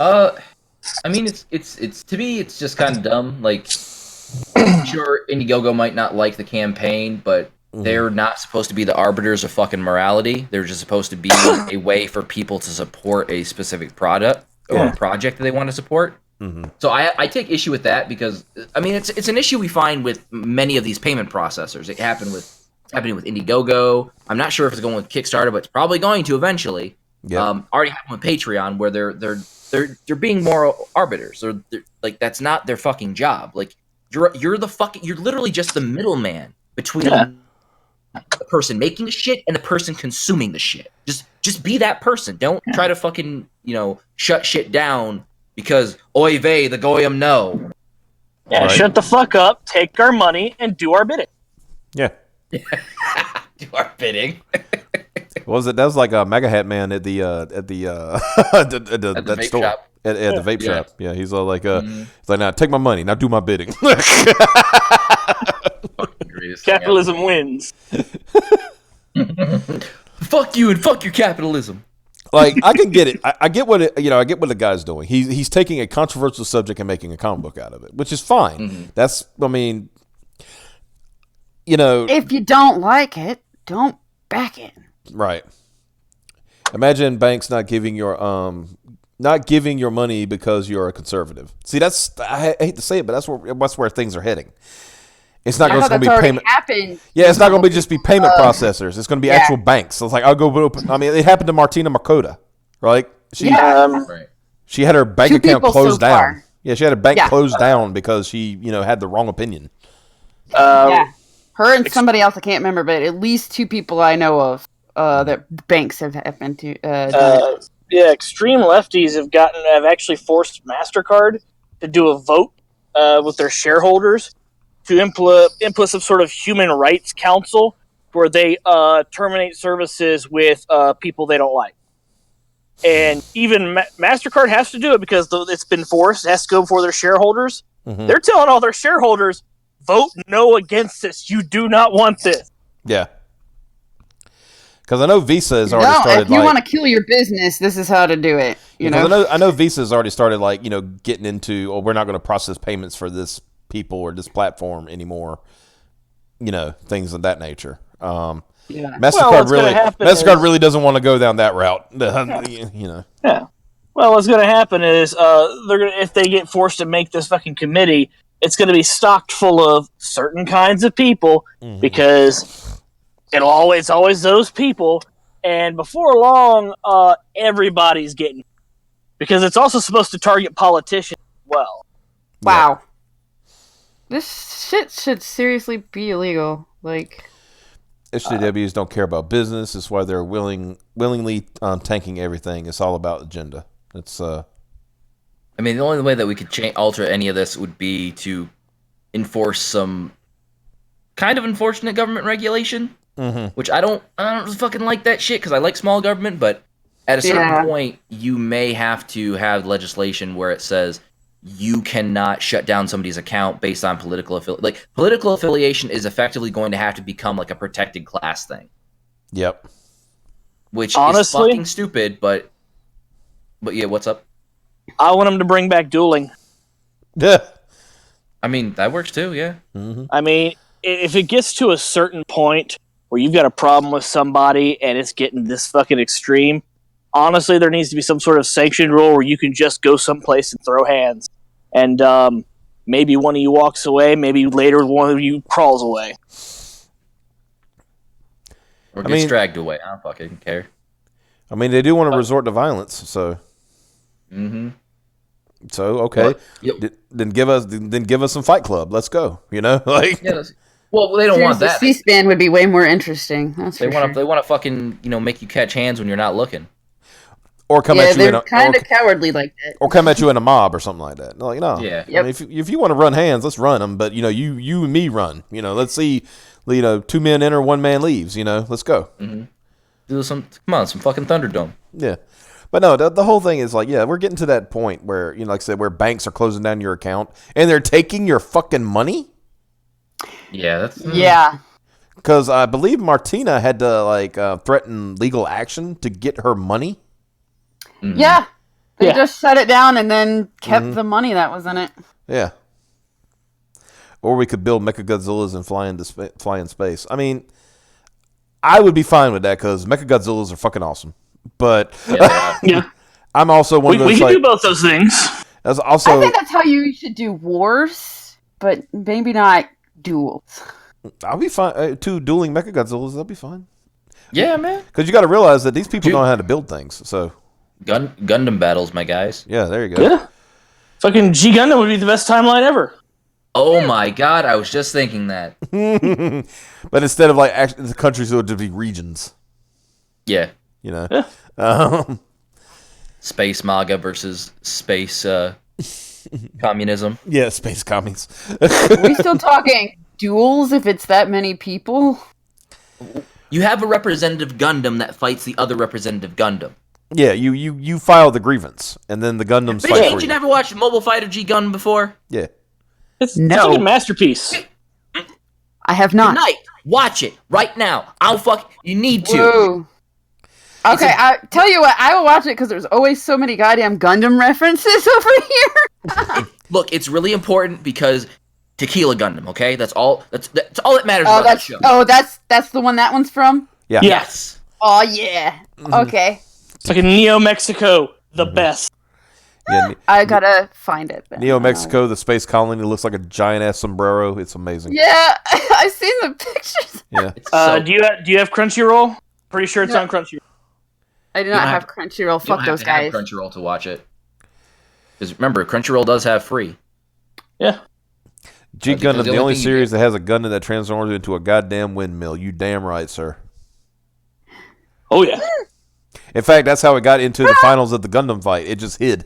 I mean, it's to me, it's just kind of dumb. Like, sure, Indiegogo might not like the campaign, but they're not supposed to be the arbiters of fucking morality. They're just supposed to be a way for people to support a specific product or project that they want to support. So I take issue with that because, I mean, it's an issue we find with many of these payment processors. It's happening with Indiegogo. I'm not sure if it's going with Kickstarter, but it's probably going to eventually. Already happened with Patreon, where they're being moral arbiters. Like, that's not their fucking job. Like, you're literally just the middleman between the person making the shit and the person consuming the shit. Just be that person. Don't try to fucking, shut shit down because oy vey, the goyim know.
Yeah, right. Shut the fuck up, take our money, and do our bidding.
Yeah.
Do our bidding.
What was it? That was like a Mega Hat Man at the
vape
store.
Shop.
At the vape shop. Yeah, he's all like, he's like, now take my money, now do my bidding.
Capitalism wins.
Fuck you and fuck your capitalism.
Like, I can get it. I get what I get what the guy's doing. He's taking a controversial subject and making a comic book out of it, which is fine. That's, I mean,
if you don't like it, don't back it.
Right. Imagine banks not giving your money because you're a conservative. See, I hate to say it, but that's where things are heading. It's not going to be payment.
Happened.
Yeah, it's not going to be just be payment processors. It's going to be actual banks. So it's like, I'll go open. I mean, it happened to Martina Makota, right? She had her bank account closed down. Far. Yeah, she had her bank closed down because she, had the wrong opinion.
Her and somebody else, I can't remember, but at least two people I know of that banks have been to.
Extreme lefties have actually forced MasterCard to do a vote with their shareholders to input some sort of human rights council where they terminate services with people they don't like. And even MasterCard has to do it because it's been forced. It has to go before their shareholders. They're telling all their shareholders, vote no against this. You do not want this.
Yeah. Because I know Visa has already started.
If you want to kill your business, this is how to do it.
I know Visa has already started getting into, we're not going to process payments for this people or this platform anymore. Things of that nature. MasterCard really doesn't want to go down that route.
Yeah. Well, what's going to happen is if they get forced to make this fucking committee, it's going to be stocked full of certain kinds of people because it's always those people, and before long, everybody's getting, because it's also supposed to target politicians as well.
Wow. This shit should seriously be illegal. Like,
SJWs don't care about business. It's why they're willingly tanking everything. It's all about agenda. It's I
mean, the only way that we could alter any of this would be to enforce some kind of unfortunate government regulation, which I don't fucking like that shit because I like small government, but at a certain point, you may have to have legislation where it says you cannot shut down somebody's account based on political affiliation. Like, political affiliation is effectively going to have to become like a protected class thing.
Yep.
Which is fucking stupid, but yeah, what's up?
I want them to bring back dueling.
Yeah.
I mean, that works too, yeah.
I mean, if it gets to a certain point where you've got a problem with somebody and it's getting this fucking extreme, honestly, there needs to be some sort of sanctioned rule where you can just go someplace and throw hands. And maybe one of you walks away, maybe later one of you crawls away.
Or gets dragged away. I don't fucking care.
I mean, they do want to resort to violence, so... So, okay. Then give us some Fight Club. Let's go. Like...
Yeah, well, they don't want that.
C-SPAN would be way more interesting.
They want to fucking, make you catch hands when you're not looking.
or come at you in a
kind of cowardly like that.
or come at you in a mob or something like that. Like, no,
Yeah.
I mean, if you want to run hands, let's run them. But you and me run. Let's see. 2 men enter, 1 man leaves. Let's go.
Mm-hmm. Do some fucking Thunderdome.
Yeah, but no, the whole thing is like, we're getting to that point where like I said, where banks are closing down your account and they're taking your fucking money.
Yeah, that's
Because I believe Martina had to threaten legal action to get her money.
Mm-hmm.
Yeah, they just shut it down and then kept the money that was in it.
Yeah. Or we could build Mechagodzillas and fly in space. I mean, I would be fine with that because Mechagodzillas are fucking awesome. But I'm also one of those.
We can do both those things.
I
think that's how you should do wars, but maybe not duels.
I'll be fine. 2 dueling Mechagodzillas, that'll be fine.
Yeah, man.
Because you got to realize that these people don't know how to build things. So
Gundam battles, my guys.
Yeah, there you go.
Yeah. Fucking G Gundam would be the best timeline ever.
Oh my god, I was just thinking that.
But instead of actually the countries, it would just be regions.
Yeah. Space MAGA versus space communism.
Yeah, space commies.
Are we still talking duels if it's that many people?
You have a representative Gundam that fights the other representative Gundam.
Yeah, you file the grievance, and then the Gundams fight for you.
Did you never watch Mobile Fighter G Gundam before?
Yeah.
It's a fucking masterpiece.
I have not.
Tonight, watch it right now. You need to.
Whoa. Okay, I tell you what, I will watch it because there's always so many goddamn Gundam references over here.
Look, it's really important because Tequila Gundam. Okay, that's all. That's all that matters about that show.
Oh, that's the one that one's from.
Yeah.
Yes.
Oh yeah. Okay.
Fucking Neo Mexico, the best.
Yeah,
I gotta find it. Then.
Neo Mexico, the space colony, looks like a giant ass sombrero. It's amazing.
Yeah, I've seen the pictures.
Yeah.
Do you have Crunchyroll? Pretty sure it's on Crunchyroll.
I do not have Crunchyroll. Fuck those guys.
Have Crunchyroll to watch it. Because remember, Crunchyroll does have free.
Yeah.
G Gundam, the only series that has a Gundam that transforms into a goddamn windmill. You damn right, sir.
Oh yeah.
In fact, that's how it got into the finals of the Gundam fight. It just hid.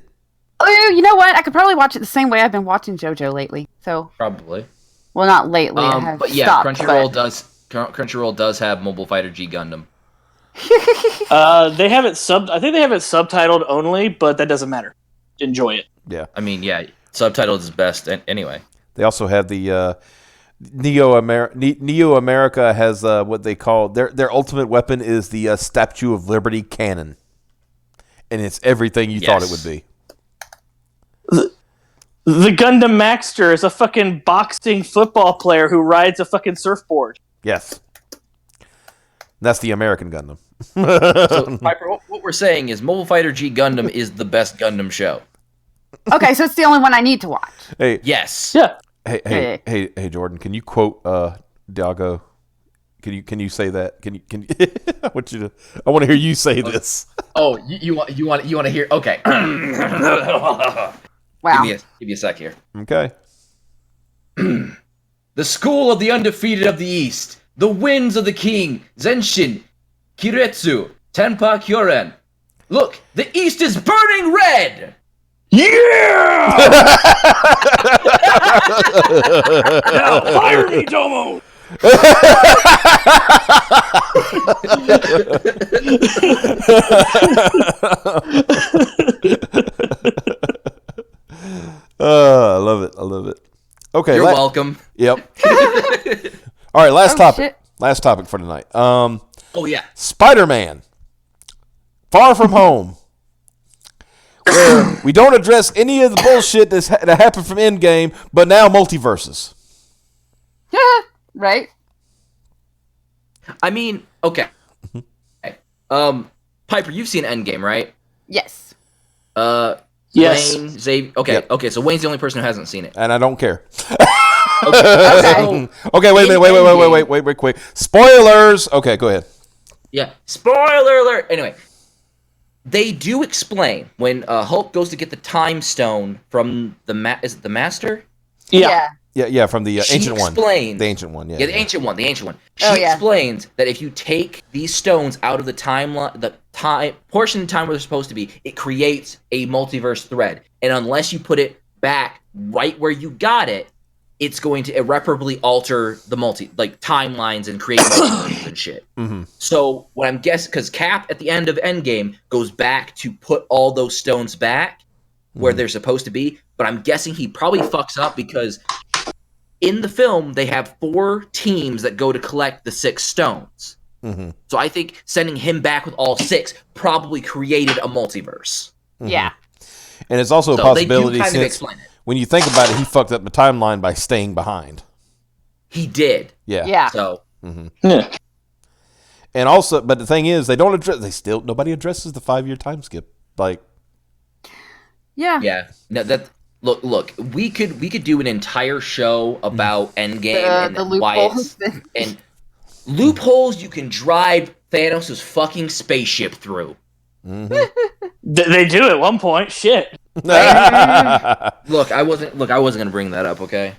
Oh, you know what? I could probably watch it the same way I've been watching JoJo lately. So
Probably.
well, not lately. I have
but yeah,
stopped,
Crunchyroll does have Mobile Fighter G Gundam.
They have it I think they have it subtitled only, but that doesn't matter. Enjoy it.
Yeah.
I mean, subtitled is best anyway.
They also have the Neo America has what they call their ultimate weapon is the Statue of Liberty cannon, and it's everything you thought it would be.
The Gundam Maxter is a fucking boxing football player who rides a fucking surfboard.
Yes. That's the American Gundam.
So, Piper, what we're saying is Mobile Fighter G Gundam is the best Gundam show.
Okay, so it's the only one I need to watch.
Hey.
Yes.
Yeah.
Hey, Jordan, can you quote Diago? Can you say that? Can you I want to hear you say this.
Oh, you want to hear? Okay.
Wow.
Give me a sec here.
Okay.
The school of the undefeated of the East, the winds of the king, Zenshin, Kiretsu, Tenpa Kyoren. Look, the East is burning red!
Yeah! Now fire me, Domo!
I love it. Okay,
You're welcome.
Yep. All right, last topic.
Shit.
Last topic for tonight.
Oh yeah.
Spider-Man, Far From Home, where we don't address any of the bullshit that happened from Endgame, but now multiverses.
Right?
I mean, okay. Piper, you've seen Endgame, right?
Yes.
Yes.
Wayne, Xavier. Okay,
Yep.
Okay. So Wayne's the only person who hasn't seen it.
And I don't care.
Okay.
Okay, wait a minute. Wait, quick. Spoilers. Okay, go ahead.
Yeah. Spoiler alert. Anyway, they do explain when Hulk goes to get the Time Stone from is it the Master?
Yeah.
Yeah, from the ancient one.
Explains,
The ancient one, yeah.
Yeah, the ancient one. She
Oh, yeah.
explains that if you take these stones out of the portion of time where they're supposed to be, it creates a multiverse thread. And unless you put it back right where you got it, it's going to irreparably alter the timelines and create multiverses and shit. Mm-hmm. So what I'm guessing, because Cap at the end of Endgame goes back to put all those stones back where they're supposed to be, but I'm guessing he probably fucks up because in the film they have 4 teams that go to collect the 6 stones. Mm-hmm. So I think sending him back with all 6 probably created a multiverse.
Mm-hmm. Yeah.
And it's also a possibility since when you think about it, he fucked up the timeline by staying behind.
He did.
Yeah.
So.
Mm-hmm. Yeah. And also, but the thing is, nobody addresses the 5-year time skip. Like.
Yeah.
Yeah. No, look. We could do an entire show about Endgame and
the loopholes.
And loopholes you can drive Thanos' fucking spaceship through.
Mm-hmm. They do at one point. Shit.
Look, I wasn't gonna bring that up. Okay.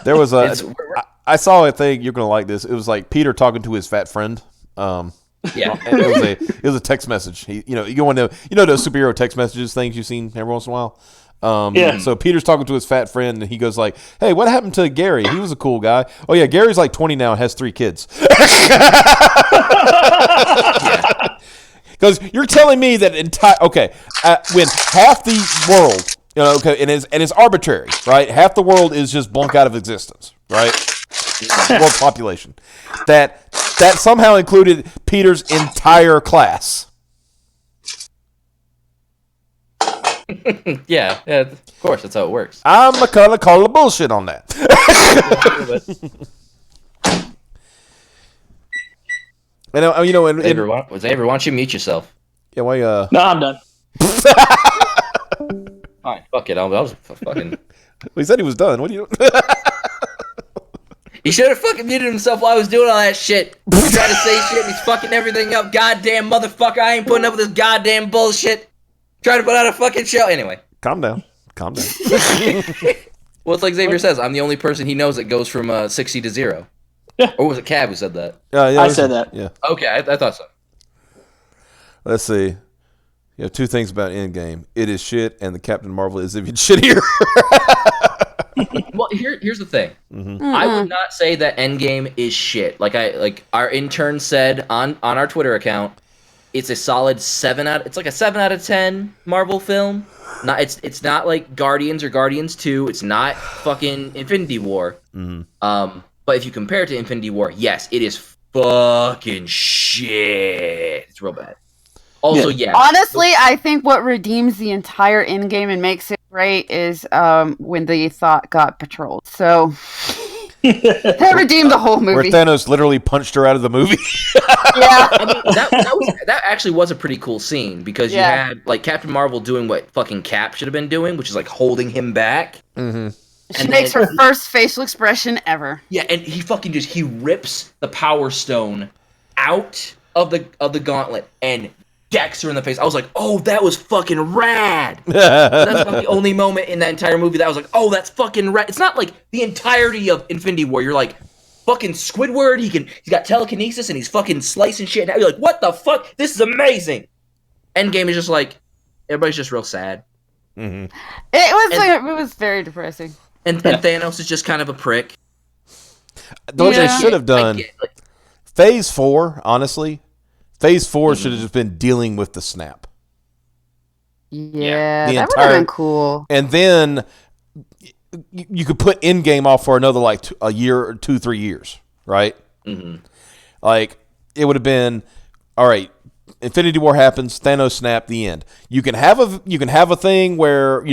There was I saw a thing. You're gonna like this. It was like Peter talking to his fat friend.
Yeah.
And it was a text message. You go into those superhero text messages things you've seen every once in a while. Yeah. So Peter's talking to his fat friend, and he goes like, "Hey, what happened to Gary? He was a cool guy. Oh yeah, Gary's like 20 now and has 3 kids." Because you're telling me that when half the world, and it's arbitrary, right? Half the world is just blunk out of existence, right? World population. That somehow included Peter's entire class.
Yeah, of course, that's how it works.
I'm gonna call the bullshit on that. And
Xavier, why don't you mute yourself?
Yeah, why?
No, I'm done.
Fine, fuck it. I was fucking.
Well, he said he was done. What are you?
He should have fucking muted himself while I was doing all that shit. He's trying to say shit and he's fucking everything up. Goddamn motherfucker, I ain't putting up with this goddamn bullshit. Trying to put out a fucking show. Anyway.
Calm down.
Well, it's like Xavier says, I'm the only person he knows that goes from 60 to 0. Yeah. Or was it Cab who said that?
Yeah,
I said that.
Yeah.
Okay, I thought so.
Let's see. You have 2 things about Endgame. It is shit, and the Captain Marvel is even shittier.
Well, here's the thing. Mm-hmm. I would not say that Endgame is shit. Like our intern said on our Twitter account, it's a solid 7 out of 10 Marvel film. It's not like Guardians or Guardians 2. It's not fucking Infinity War. Mm-hmm. But if you compare it to Infinity War, yes, it is fucking shit. It's real bad. Also, yeah.
Honestly, I think what redeems the entire Endgame and makes it great is when the Thought got patrolled. So that redeemed the whole movie.
Where Thanos literally punched her out of the movie.
Yeah.
I mean, that actually was a pretty cool scene because you had like Captain Marvel doing what fucking Cap should have been doing, which is like holding him back.
Mm-hmm.
She makes her first facial expression ever.
Yeah, and he fucking he rips the Power Stone out of the gauntlet and decks her in the face. I was like, oh, that was fucking rad. That's about the only moment in that entire movie that I was like, oh, that's fucking rad. It's not like the entirety of Infinity War. You're like, fucking Squidward, he's got telekinesis and he's fucking slicing shit. And you're like, what the fuck? This is amazing. Endgame is just like, everybody's just real sad.
Mm-hmm.
It was very depressing.
And Thanos is just kind of a prick.
What they should have done, Phase 4, honestly, Phase 4 should have just been dealing with the snap.
Yeah, that would have been cool.
And then you could put Endgame off for another like a year or 2-3 years, right? Mm-hmm. Like it would have been, all right. Infinity War happens, Thanos snap, the end. You can have a thing where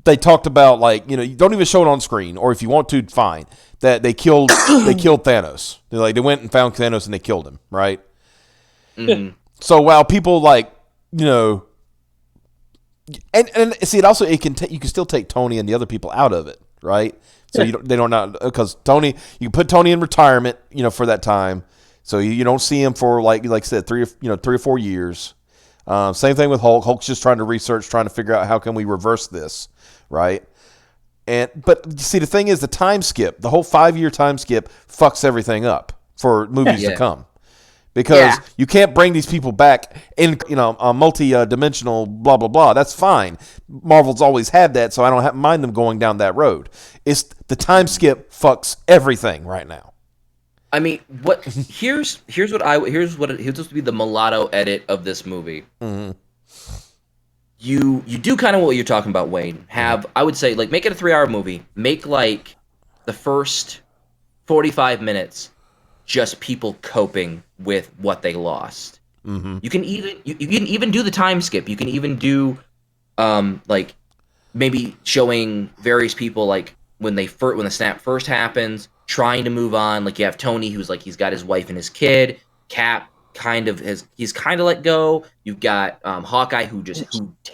they talked about like you don't even show it on screen, or if you want to, fine. That they killed Thanos. They went and found Thanos and they killed him, right? Mm-hmm. So while people like and see it also you can still take Tony and the other people out of it, right? So they don't know because Tony, you can put Tony in retirement, for that time. So you don't see him for like I said 3 or 4 years. Same thing with Hulk. Hulk's just trying to figure out how can we reverse this, right? But you see, the thing is, the time skip, the whole 5-year time skip, fucks everything up for movies to come, because you can't bring these people back in, a multi-dimensional blah blah blah. That's fine. Marvel's always had that, so I don't mind them going down that road. It's the time skip fucks everything right now.
I mean, here's what to be the mulatto edit of this movie.
Mm-hmm.
You do kind of what you're talking about, Wayne. I would say, like, make it a 3-hour movie. Make, like, the first 45 minutes just people coping with what they lost.
Mm-hmm.
You can even do the time skip. You can even do, like, maybe showing various people, like, when the snap first happens, trying to move on. Like, you have Tony, who's like, he's got his wife and his kid. Cap he's kind of let go. You've got Hawkeye who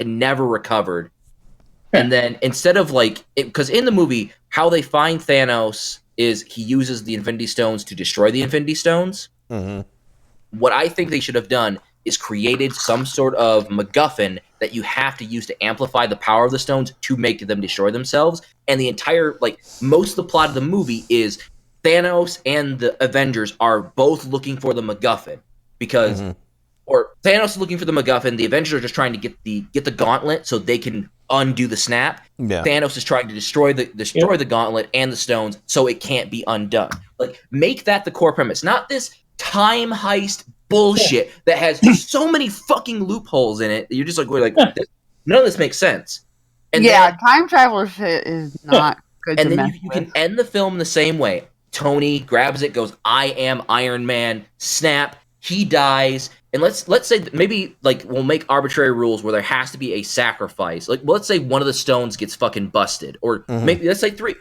never recovered. And then instead of because in the movie, how they find Thanos is he uses the Infinity Stones to destroy the Infinity Stones.
Mm-hmm.
What I think they should have done is created some sort of MacGuffin that you have to use to amplify the power of the stones to make them destroy themselves. And the entire, most of the plot of the movie is Thanos and the Avengers are both looking for the MacGuffin. Because, or Thanos is looking for the MacGuffin, the Avengers are just trying to get the gauntlet so they can undo the snap.
Yeah.
Thanos is trying to destroy the gauntlet and the stones so it can't be undone. Make that the core premise, not this time heist bullshit that has so many fucking loopholes in it that you're just none of this makes sense. And
time travel shit is not good.
And then you can end the film the same way. Tony grabs it, goes, "I am Iron Man." Snap. He dies, and let's say maybe we'll make arbitrary rules where there has to be a sacrifice. Let's say one of the stones gets fucking busted, or maybe let's say three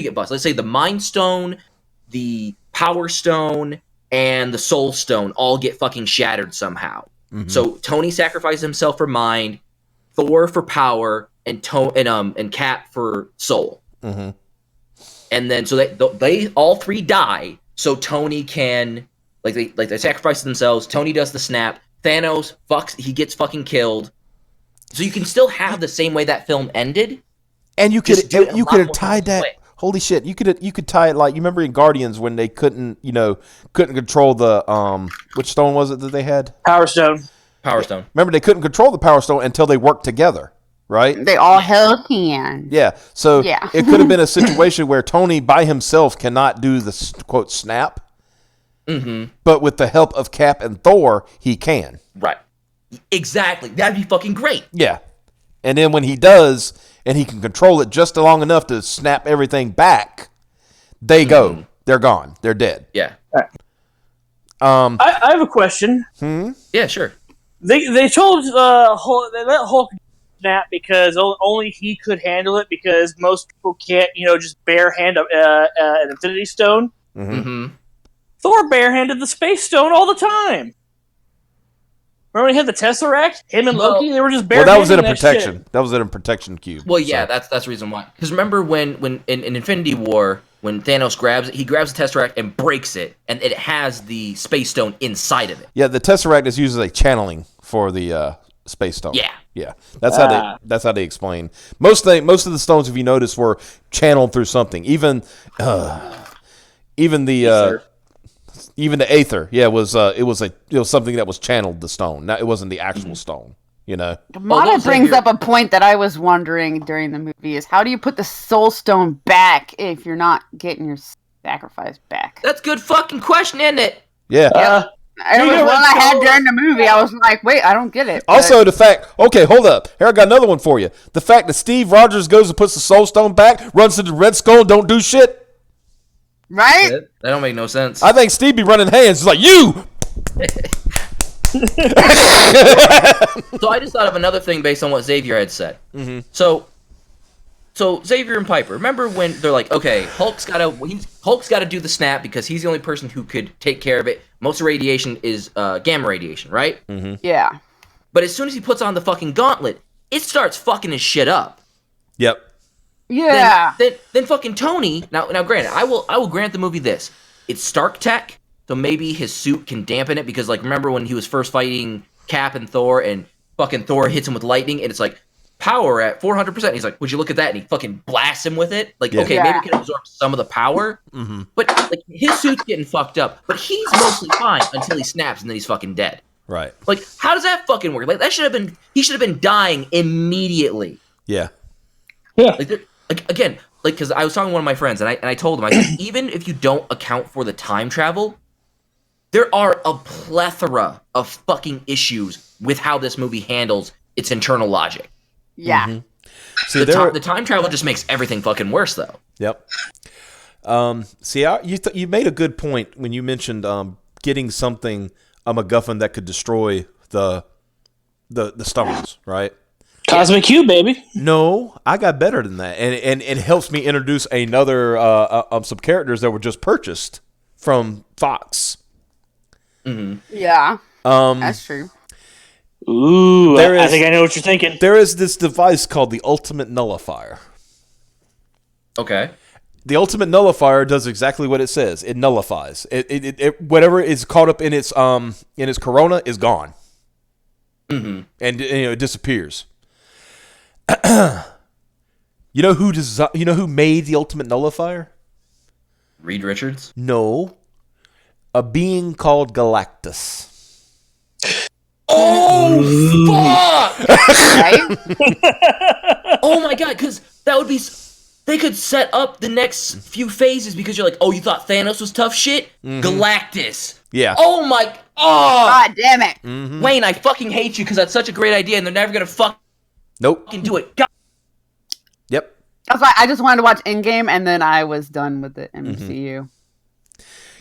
get busted. Let's say the Mind Stone, the Power Stone, and the Soul Stone all get fucking shattered somehow. Mm-hmm. So Tony sacrifices himself for Mind, Thor for Power, and Cap for Soul.
Mm-hmm.
And then so they all three die, so Tony can. They sacrifice themselves. Tony does the snap. Thanos he gets fucking killed. So you can still have the same way that film ended.
And you could have tied that. Holy shit! You could tie it you remember in Guardians when they couldn't control the which stone was it that they had?
Power Stone.
Power Stone.
Remember they couldn't control the Power Stone until they worked together, right?
They all held hands.
Yeah. So it could have been a situation where Tony by himself cannot do the quote snap.
Mm-hmm.
But with the help of Cap and Thor, he can.
Right. Exactly. That'd be fucking great.
Yeah. And then when he does, and he can control it just long enough to snap everything back, they go. They're gone. They're dead.
Yeah.
Right. I have a question.
Yeah, sure.
They told Hulk, they let Hulk snap because only he could handle it because most people can't, just barehand an Infinity Stone.
Mm-hmm.
Thor barehanded the Space Stone all the time. Remember when he had the Tesseract? Him and Loki, they were just barehanding
that was in a
protection.
Shit. That was in a protection cube.
Well, yeah, that's the reason why. Because remember when in Infinity War, when Thanos grabs it, he grabs the Tesseract and breaks it, and it has the Space Stone inside of it.
Yeah, the Tesseract is used as a channeling for the Space Stone.
Yeah.
That's how they explain most of the stones. If you notice, were channeled through something. Even the Aether, it was something that was channeled the stone. Now it wasn't the actual stone,
Mata brings up a point that I was wondering during the movie: is how do you put the Soul Stone back if you're not getting your sacrifice back?
That's a good fucking question, isn't it?
Yeah.
It was one I had during the movie. I was like, wait, I don't get it.
Also, the fact, okay, hold up. Here, I got another one for you. The fact that Steve Rogers goes and puts the Soul Stone back, runs to the Red Skull, don't do shit.
Right?
That don't make no sense.
I think Steve be running hands. He's like, you!
So I just thought of another thing based on what Xavier had said.
Mm-hmm.
So Xavier and Piper, remember when they're like, okay, Hulk's got to do the snap because he's the only person who could take care of it. Most of radiation is gamma radiation, right?
Mm-hmm.
Yeah.
But as soon as he puts on the fucking gauntlet, it starts fucking his shit up.
Yep.
Yeah.
Then fucking Tony. Now granted, I will grant the movie this. It's Stark tech, so maybe his suit can dampen it because remember when he was first fighting Cap and Thor and fucking Thor hits him with lightning and it's like power at 400%. He's like, would you look at that? And he fucking blasts him with it. Like, okay, maybe he can absorb some of the power, but like his suit's getting fucked up. But he's mostly fine until he snaps and then he's fucking dead.
Right.
Like, how does that fucking work? Like, he should have been dying immediately.
Yeah.
Yeah.
Like again, like, because I was talking to one of my friends and I told him, I said, even if you don't account for the time travel, there are a plethora of fucking issues with how this movie handles its internal logic.
Yeah.
Mm-hmm. See,
the time travel just makes everything fucking worse, though.
Yep. You made a good point when you mentioned getting something, a MacGuffin that could destroy the stones, right?
Cosmic Cube, baby.
No, I got better than that, and it helps me introduce another some characters that were just purchased from Fox.
Mm-hmm. Yeah, that's true.
Ooh, I think I know what you're thinking.
There is this device called the Ultimate Nullifier.
Okay.
The Ultimate Nullifier does exactly what it says. It nullifies. It whatever is caught up in its corona is gone. Mm-hmm. And it disappears. You know who made the Ultimate Nullifier?
Reed Richards?
No. A being called Galactus.
Oh, fuck!
Right?
Oh my god, because that would be... They could set up the next few phases because you're like, oh, you thought Thanos was tough shit? Mm-hmm. Galactus.
Yeah.
Oh my... Oh!
God damn it.
Mm-hmm.
Wayne, I fucking hate you because that's such a great idea and they're never going to fucking do it. God.
Yep.
That's why I just wanted to watch Endgame and then I was done with the MCU.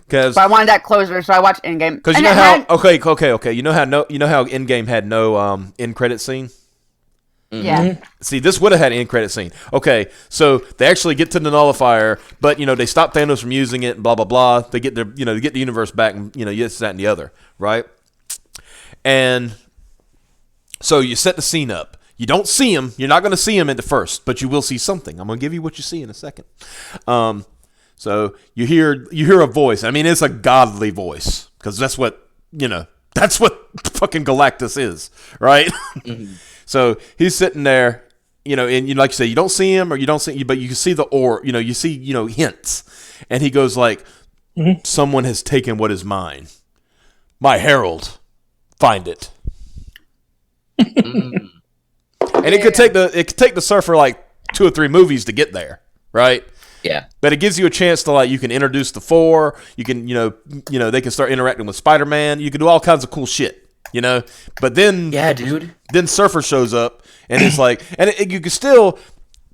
Because
I wanted that closure, so I watched Endgame.
Because you know how okay. You know how Endgame had no end credit scene.
Mm-hmm. Yeah.
See, this would have had an end credit scene. Okay, so they actually get to the nullifier, but they stop Thanos from using it, and blah blah blah. They get their they get the universe back, and this, that, and the other, right? And so you set the scene up. You don't see him. You're not going to see him at the first, but you will see something. I'm going to give you what you see in a second. So you hear a voice. I mean, it's a godly voice because that's what fucking Galactus is, right? Mm-hmm. So he's sitting there, and like you say, you don't see him or you don't see, but you can see the you see hints, and he goes like, "Someone has taken what is mine. My herald, find it." And it could take the surfer like 2 or 3 movies to get there, right?
Yeah.
But it gives you a chance to you can introduce the 4, you can they can start interacting with Spider-Man, you can do all kinds of cool shit, But then then Surfer shows up and it's like you can still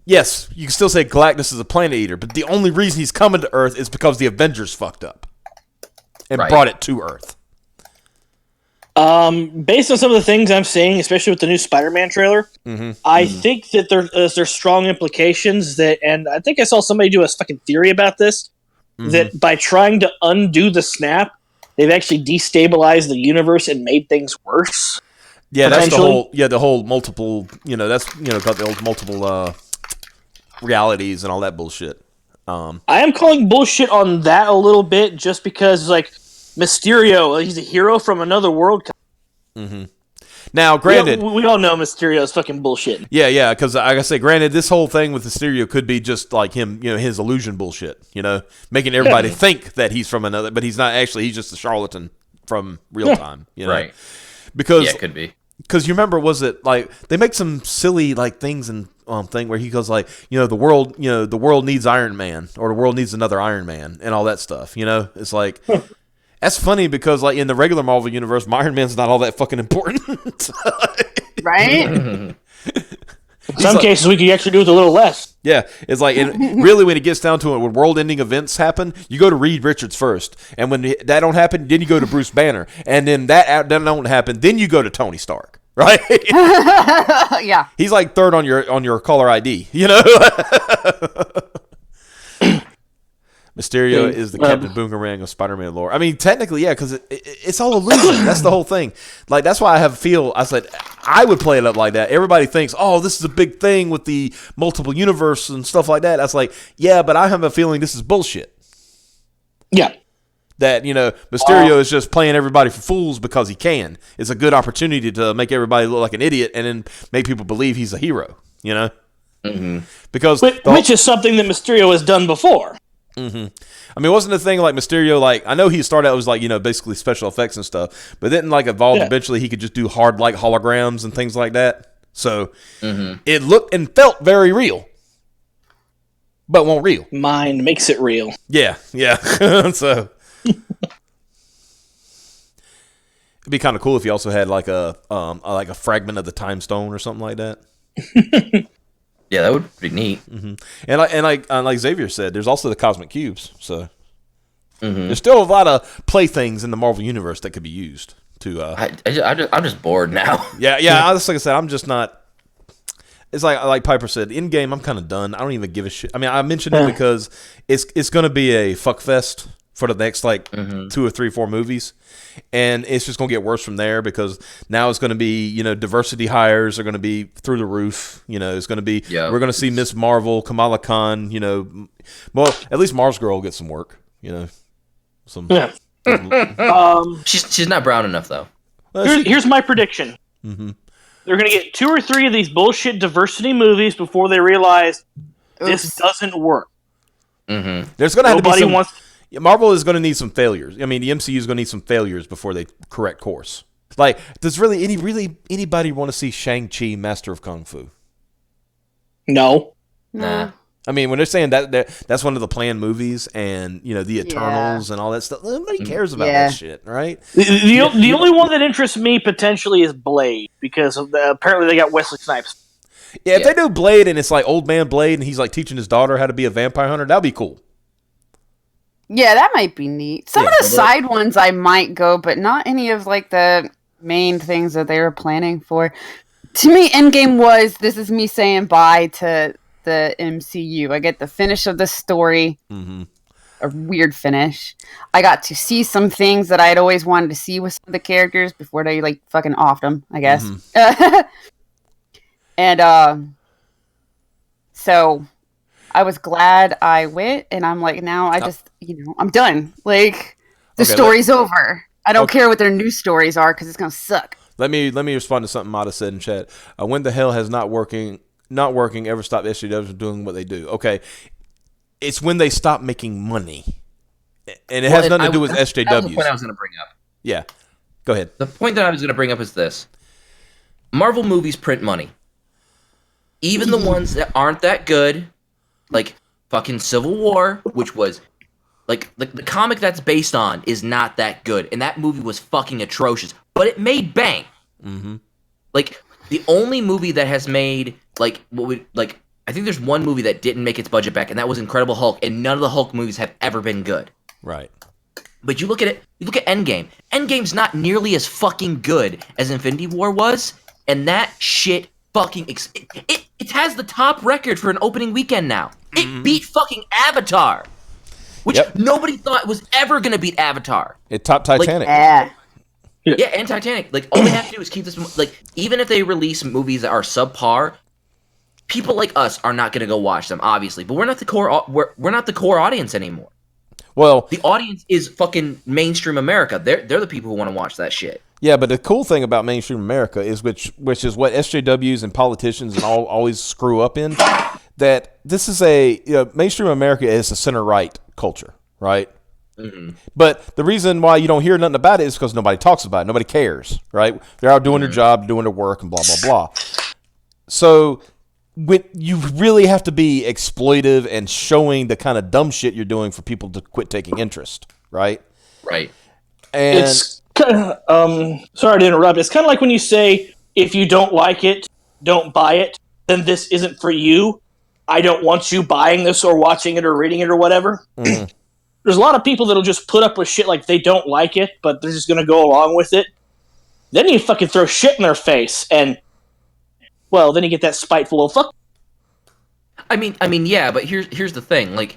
say Galactus is a planet eater, but the only reason he's coming to Earth is because the Avengers fucked up and brought it to Earth.
Based on some of the things I'm seeing, especially with the new Spider-Man trailer, I think that there's strong implications and I think I saw somebody do a fucking theory about this, that by trying to undo the snap, they've actually destabilized the universe and made things worse.
Yeah, that's the whole multiple, that's, got the old multiple, realities and all that bullshit.
I am calling bullshit on that a little bit just because, Mysterio, he's a hero from another world.
Mm-hmm. Now, granted,
we all know Mysterio is fucking bullshit.
Yeah, because like I say, granted, this whole thing with Mysterio could be just like him, his illusion bullshit, making everybody think that he's from another, but he's not actually. He's just a charlatan from real time,
Right?
Because
it could be.
Because you remember, was it they make some silly things and thing where he goes the world needs Iron Man or the world needs another Iron Man and all that stuff. It's like. That's funny because, in the regular Marvel universe, Iron Man's not all that fucking important.
Right?
In some cases, we could actually do with a little less.
Yeah. It's really, when it gets down to it, when world-ending events happen, you go to Reed Richards first. And when that don't happen, then you go to Bruce Banner. And then that don't happen, then you go to Tony Stark. Right?
Yeah.
He's third on your caller ID, Mysterio is the Captain Boomerang of Spider-Man lore. I mean, technically, yeah, because it's all illusion. That's the whole thing. That's why I said I would play it up like that. Everybody thinks, oh, this is a big thing with the multiple universe and stuff like that. That's yeah, but I have a feeling this is bullshit.
Yeah.
That, Mysterio is just playing everybody for fools because he can. It's a good opportunity to make everybody look like an idiot and then make people believe he's a hero,
Mm-hmm.
Because
which is something that Mysterio has done before.
Mm-hmm. I mean, wasn't the thing like Mysterio, like, I know he started out was like, basically special effects and stuff, but then like evolved eventually he could just do hard like holograms and things like that. So it looked and felt very real. But won't real.
Mind makes it real.
Yeah. So it'd be kind of cool if you also had like a fragment of the time stone or something like that.
Yeah, that would be neat.
Mm-hmm. And like Xavier said, there's also the cosmic cubes. So there's still a lot of playthings in the Marvel universe that could be used to.
I'm just bored now.
Yeah. Like I said, I'm just not. It's like Piper said, in game, I'm kind of done. I don't even give a shit. I mean, I mentioned it because it's going to be a fuck fest for the next 2 or 3, 4 movies, and it's just going to get worse from there because now it's going to be diversity hires are going to be through the roof. It's going to be we're going to see Miss Marvel, Kamala Khan. Well, at least Mars Girl will get some work. She's
not brown enough though.
Here's my prediction.
Mm-hmm.
They're going to get 2 or 3 of these bullshit diversity movies before they realize this doesn't work.
Mm-hmm.
There's going to have to be some... Marvel is going to need some failures. I mean, the MCU is going to need some failures before they correct course. Like, does anybody want to see Shang-Chi, Master of Kung Fu?
No.
Nah.
I mean, when they're saying that's one of the planned movies, and the Eternals and all that stuff, nobody cares about that shit, right?
The only one that interests me potentially is Blade because apparently they got Wesley Snipes.
Yeah, if they do Blade and it's like old man Blade and he's like teaching his daughter how to be a vampire hunter, that'd be cool.
Yeah, that might be neat. Some of the side ones I might go, but not any of like the main things that they were planning for. To me, Endgame was this is me saying bye to the MCU. I get the finish of the story, a weird finish. I got to see some things that I had always wanted to see with some of the characters before they like fucking offed them, I guess. And so I was glad I went, and I'm like, now I just, I'm done. Like the story's over. I don't care what their new stories are because it's gonna suck.
Let me respond to something Mata said in chat. When the hell has not working ever stopped SJWs from doing what they do? Okay, it's when they stop making money, and it has nothing to do with SJWs.
That was the point I was going to bring up.
Yeah, go ahead.
The point that I was going to bring up is this: Marvel movies print money. Even the ones that aren't that good, like fucking Civil War, which was like the comic that's based on is not that good, and that movie was fucking atrocious, but it made bank. Like the only movie that has made I think there's one movie that didn't make its budget back, and that was Incredible Hulk, and none of the Hulk movies have ever been good. Right. But you look at it, you look at Endgame. Endgame's not nearly as fucking good as Infinity War was, and that shit fucking it has the top record for an opening weekend now. It beat fucking Avatar, which nobody thought was ever gonna beat Avatar.
It topped Titanic.
Yeah, and Titanic. Like, all they have to do is keep this. Like, even if they release movies that are subpar, people like us are not going to go watch them, obviously. But we're not the core. We're not the core audience anymore.
Well,
the audience is fucking mainstream America. They're the people who want to watch that shit.
Yeah, but the cool thing about mainstream America is which is what SJWs and politicians and all always screw up in. That this is mainstream America is a center right culture, right? But the reason why you don't hear nothing about it is because nobody talks about it. Nobody cares, right? They're out doing their job, doing their work, and blah, blah, blah. So you really have to be exploitive and showing the kind of dumb shit you're doing for people to quit taking interest, right?
Right.
And
it's sorry to interrupt. It's kind of like when you say, if you don't like it, don't buy it, then this isn't for you. I don't want you buying this or watching it or reading it or whatever. There's a lot of people that'll just put up with shit like they don't like it, but they're just going to go along with it. Then you fucking throw shit in their face, and, well, then you get that spiteful little fuck.
I mean, yeah, but here's the thing. Like,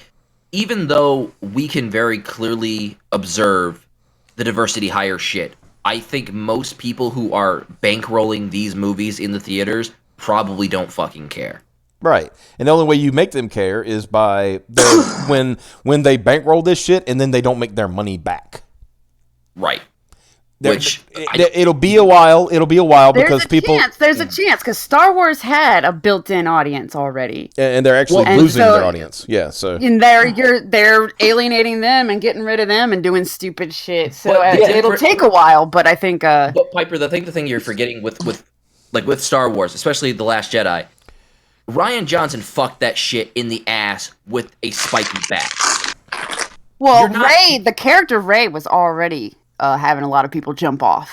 even though we can very clearly observe the diversity hire shit, I think most people who are bankrolling these movies in the theaters probably don't fucking care.
Right. And the only way you make them care is by when they bankroll this shit and then they don't make their money back.
Right.
It'll be a while. Because people.
There's a chance because Star Wars had a built-in audience already,
and they're actually losing their audience. Yeah, so
and they're alienating them and getting rid of them and doing stupid shit. So it'll take a while, but I think.
But Piper, the thing you're forgetting with Star Wars, especially The Last Jedi, Rian Johnson fucked that shit in the ass with a spiky bat.
Well, the character Rey was already. Having a lot of people jump off.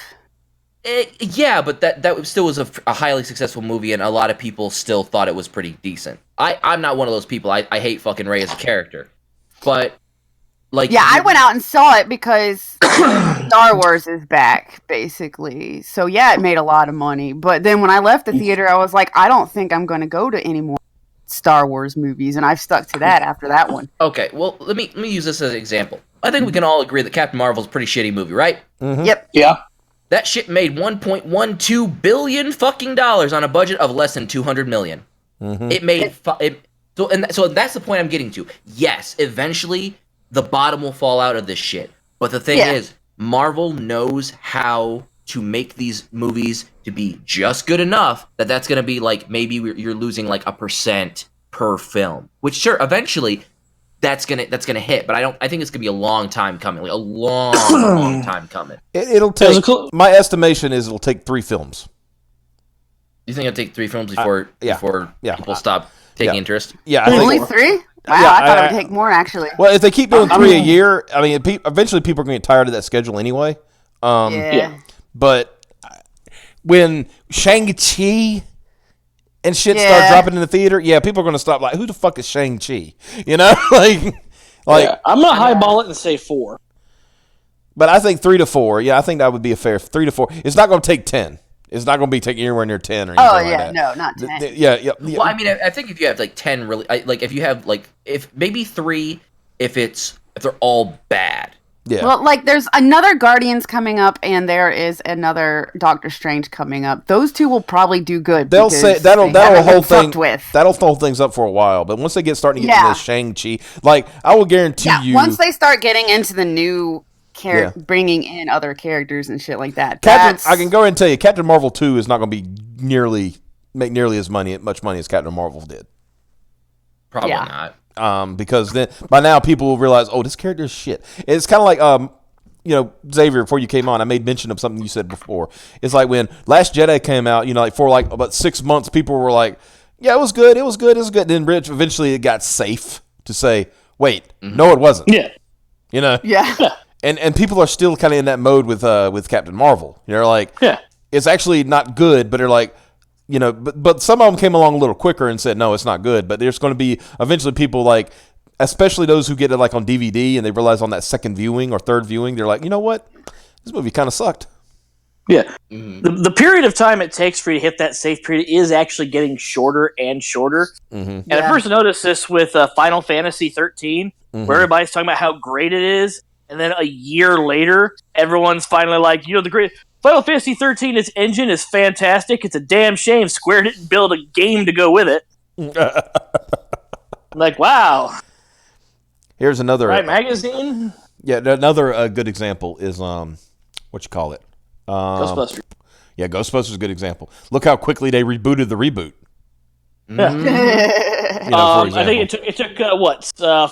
Yeah, but that still was a highly successful movie, and a lot of people still thought it was pretty decent. I'm not one of those people. I hate fucking Rey as a character, but I went
out and saw it because Star Wars is back, basically. So yeah, it made a lot of money. But then when I left the theater, I was like, I don't think I'm going to go to any more Star Wars movies, and I've stuck to that after that one.
Okay, well let me use this as an example. I think we can all agree that Captain Marvel's a pretty shitty movie, right?
Mm-hmm.
Yep.
Yeah.
That shit made $1.12 billion fucking dollars on a budget of less than $200 million.
Mm-hmm.
It made so that's the point I'm getting to. Yes, eventually the bottom will fall out of this shit. But the thing is, Marvel knows how to make these movies to be just good enough that's going to be like maybe you're losing like 1% per film. Which sure, eventually that's gonna hit, but I think it's gonna be a long time coming, like a long time coming.
It'll take. My estimation is it'll take 3 films.
You think it'll take 3 films before people stop taking interest?
Yeah,
only 3. Wow, I thought it would take more actually.
Well, if they keep doing 3 a year, I mean, eventually people are going to get tired of that schedule anyway. But when Shang-Chi and shit start dropping in the theater, people are going to stop like, who the fuck is Shang-Chi? You know? I'm
going to highball it and say 4.
But I think 3 to 4. Yeah, I think that would be a fair 3 to 4. It's not going to take 10. It's not going to be taking anywhere near 10 or anything like that.
No, not 10.
Yeah.
Well, I mean, I think if you have like 10 really, like if you have like, if maybe 3, if they're all bad.
Yeah.
Well, like there's another Guardians coming up, and there is another Doctor Strange coming up. Those 2 will probably do good.
They'll say that'll hold things up for a while. But once they starting to get into Shang-Chi, like I will guarantee you,
once they start getting into the new bringing in other characters and shit like that.
I can go ahead and tell you, Captain Marvel 2 is not going to be make nearly as much money as Captain Marvel did.
Probably not.
Because then by now people will realize, oh, this character is shit. It's kind of like, Xavier, before you came on, I made mention of something you said before. It's like when Last Jedi came out, like for like about 6 months, people were like, yeah, it was good. Then eventually it got safe to say, wait, no, it wasn't.
Yeah.
Yeah.
And people are still kind of in that mode with Captain Marvel. Like, it's actually not good, but they're like, but some of them came along a little quicker and said, no, it's not good. But there's going to be eventually people like, especially those who get it like on DVD and they realize on that second viewing or third viewing, they're like, you know what? This movie kind of sucked.
Yeah. Mm-hmm. The period of time it takes for you to hit that safe period is actually getting shorter and shorter. Mm-hmm. And I first noticed this with Final Fantasy 13, where everybody's talking about how great it is. And then a year later, everyone's finally like, the great Final Fantasy 13, its engine is fantastic. It's a damn shame Square didn't build a game to go with it. Like, wow.
Here's another
magazine.
Yeah, another good example is what you call it?
Ghostbusters.
Yeah, Ghostbusters is a good example. Look how quickly they rebooted the reboot.
I think it took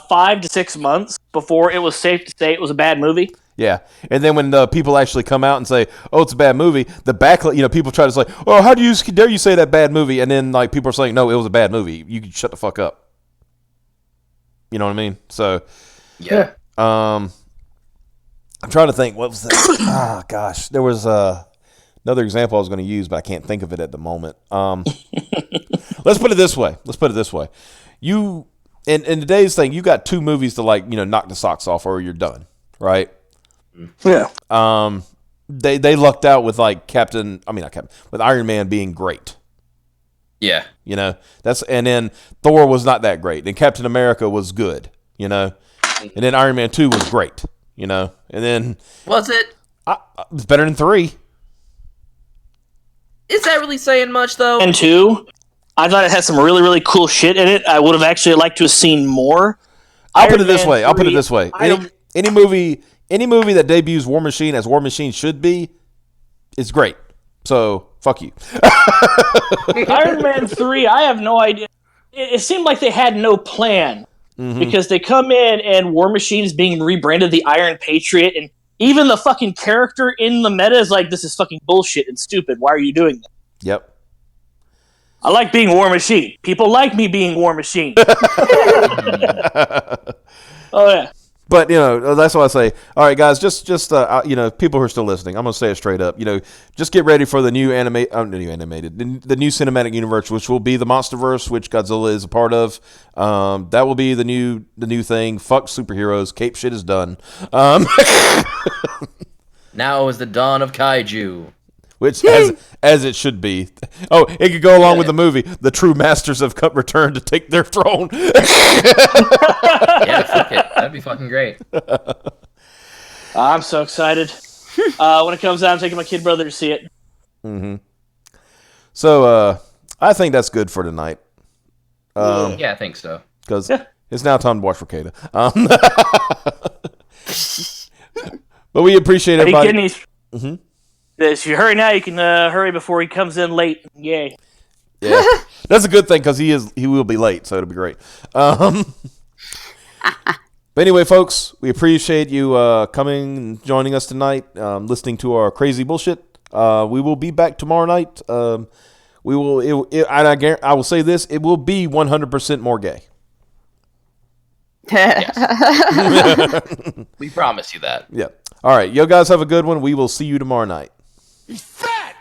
5 to 6 months before it was safe to say it was a bad movie.
Yeah, and then when people actually come out and say, "Oh, it's a bad movie," the backlash, people try to say, "Oh, how dare you say that bad movie?" And then like people are saying, "No, it was a bad movie. You can shut the fuck up." You know what I mean? So,
yeah.
I'm trying to think. What was that? Gosh, there was another example I was going to use, but I can't think of it at the moment. Let's put it this way. You in today's thing, you got 2 movies to knock the socks off, or you're done, right?
Yeah.
They lucked out with with Iron Man being great.
Yeah.
And then Thor was not that great, and Captain America was good. And then Iron Man 2 was great. And then
was it?
It's better than 3.
Is that really saying much though?
And 2. I thought it had some really, really cool shit in it. I would have actually liked to have seen more.
I'll put it this way. Any movie that debuts War Machine as War Machine should be is great. So, fuck you.
Iron Man 3, I have no idea. It seemed like they had no plan. Because they come in and War Machine is being rebranded the Iron Patriot, and even the fucking character in the meta is like, this is fucking bullshit and stupid. Why are you doing that?
Yep.
I like being War Machine. People like me being War Machine. Oh, yeah.
But, that's why I say, all right, guys, just people who are still listening, I'm going to say it straight up. Just get ready for the new the new cinematic universe, which will be the Monsterverse, which Godzilla is a part of. That will be the new thing. Fuck superheroes. Cape shit is done.
Now is the dawn of kaiju.
Which, as it should be. Oh, it could go along with the movie. The true masters have return to take their throne.
Yeah, fuck it. That'd be fucking great.
I'm so excited. When it comes out, I'm taking my kid brother to see it.
So, I think that's good for tonight.
Yeah, I think so.
Because it's now time to watch Ricada. But we appreciate everybody.
If you hurry now, you can hurry before he comes in late. Yay.
Yeah, that's a good thing because he will be late, so it'll be great. But anyway, folks, we appreciate you coming and joining us tonight, listening to our crazy bullshit. We will be back tomorrow night. We will. I will say this: it will be 100% more gay.
We promise you that.
Yeah. All right, you guys have a good one. We will see you tomorrow night.
He's fat!